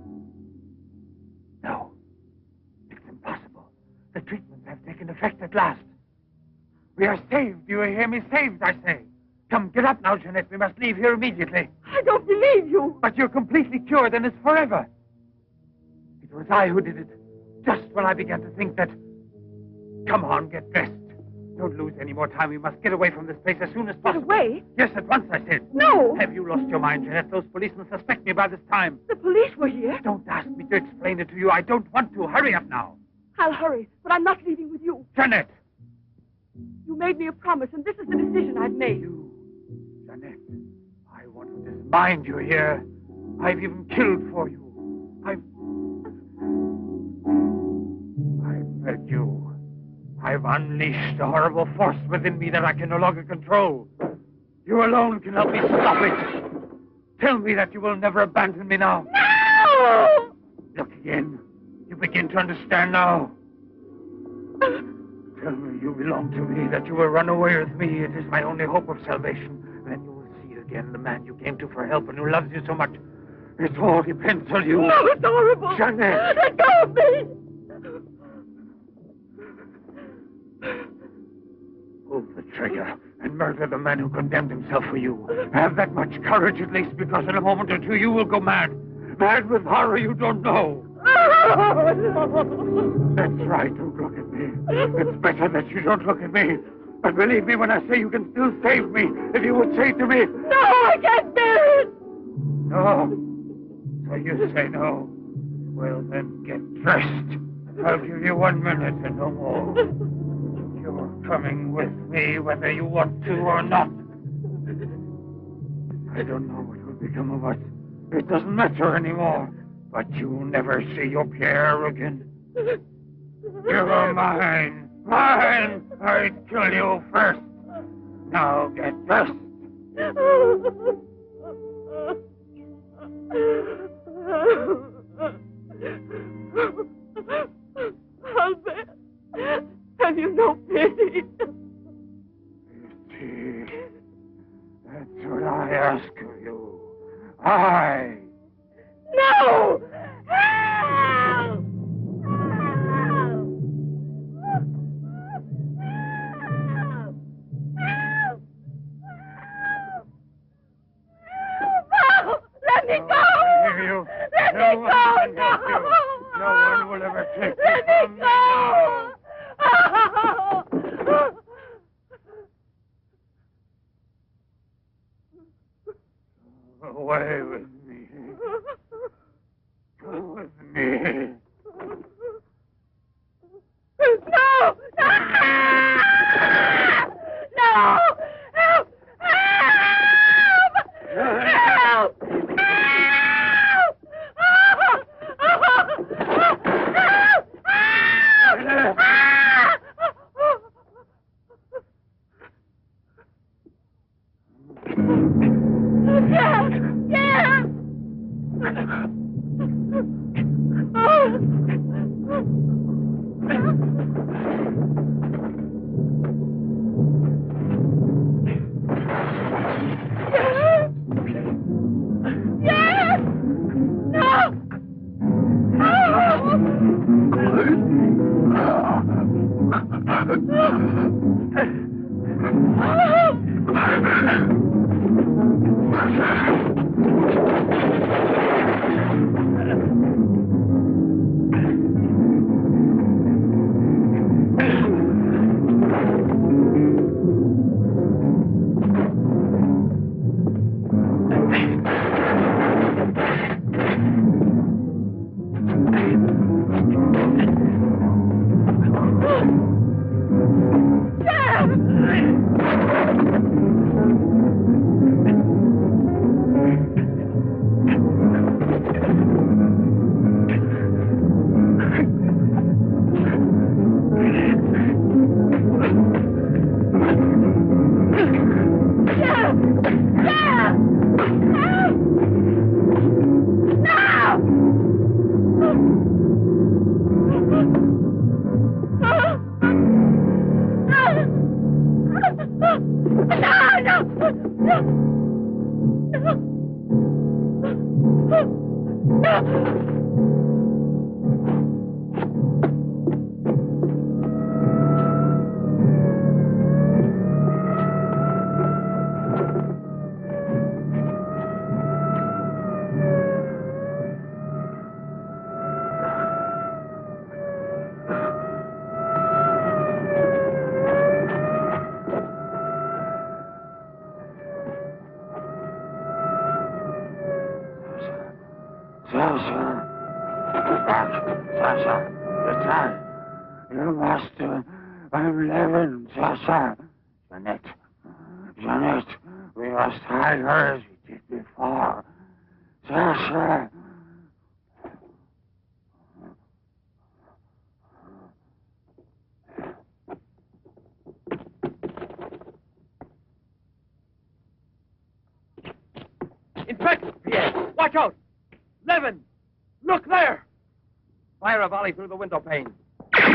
No. It's impossible. The treatments have taken effect at last. We are saved. Do you hear me? Saved, I say. Come, get up now, Jeanette. We must leave here immediately. I don't believe you. But you're completely cured, and it's forever. It was I who did it. Just when I began to think that... Come on, get dressed. Don't lose any more time. We must get away from this place as soon as possible. Get away? Yes, at once, I said. No. Have you lost your mind, Jeanette? Those policemen suspect me by this time. The police were here. Don't ask me to explain it to you. I don't want to. Hurry up now. I'll hurry, but I'm not leaving with you. Jeanette! You made me a promise, and this is the decision I've made. You, Jeanette, I want to dismind you here. I've even killed for you. I beg you. I've unleashed a horrible force within me that I can no longer control. You alone can help me stop it. Tell me that you will never abandon me now. No! Look again. You begin to understand now. Tell me you belong to me, that you will run away with me. It is my only hope of salvation. Then you will see again the man you came to for help and who loves you so much. It all depends on you. No, it's horrible. Jeanette! Let go of me! Pull the trigger and murder the man who condemned himself for you. Have that much courage at least, because in a moment or two you will go mad. Mad with horror you don't know. That's right, don't look at me. It's better that you don't look at me. But believe me when I say you can still save me, if you would say to me... No, I can't bear it! No. So you say no. Well, then get dressed. I'll give you 1 minute and no more. You're coming with me whether you want to or not. I don't know what will become of us. It doesn't matter anymore. But you'll never see your Pierre again. You're mine. Mine! I'd kill you first. Now get dressed. Albert, have you no pity? Pity. That's what I ask of you. I... No! Help! Let me go! Let me go! No! No one will ever take you Let me from me now. Away with me. Go with me. No! No! No! Help! Help! Help! Sasha. The time. You master. I'm living, Sasha. Janet, we must hide her as we did before. Sasha. Inspector! Pierre, watch out! Levin! Look there! Fire a volley through the window pane. Come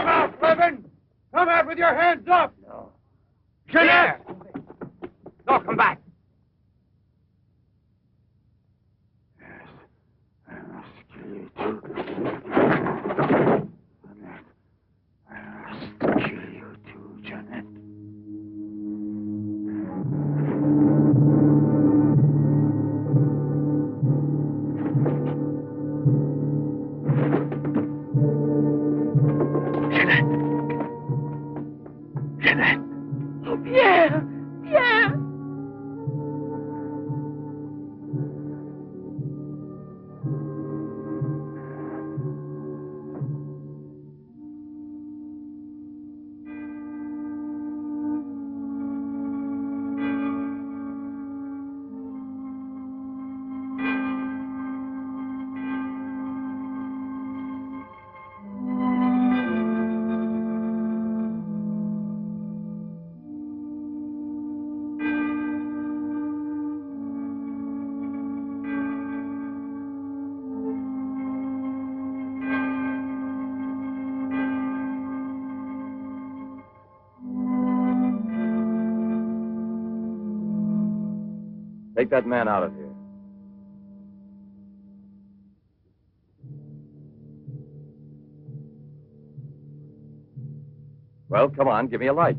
out, Levin! Come out with your hands up! No. Jeanette! No, come back. I must kill you too. Janet, I must kill you too, Janet. Janet! Oh, Pierre! Pierre! Take that man out of here. Well, come on, give me a light.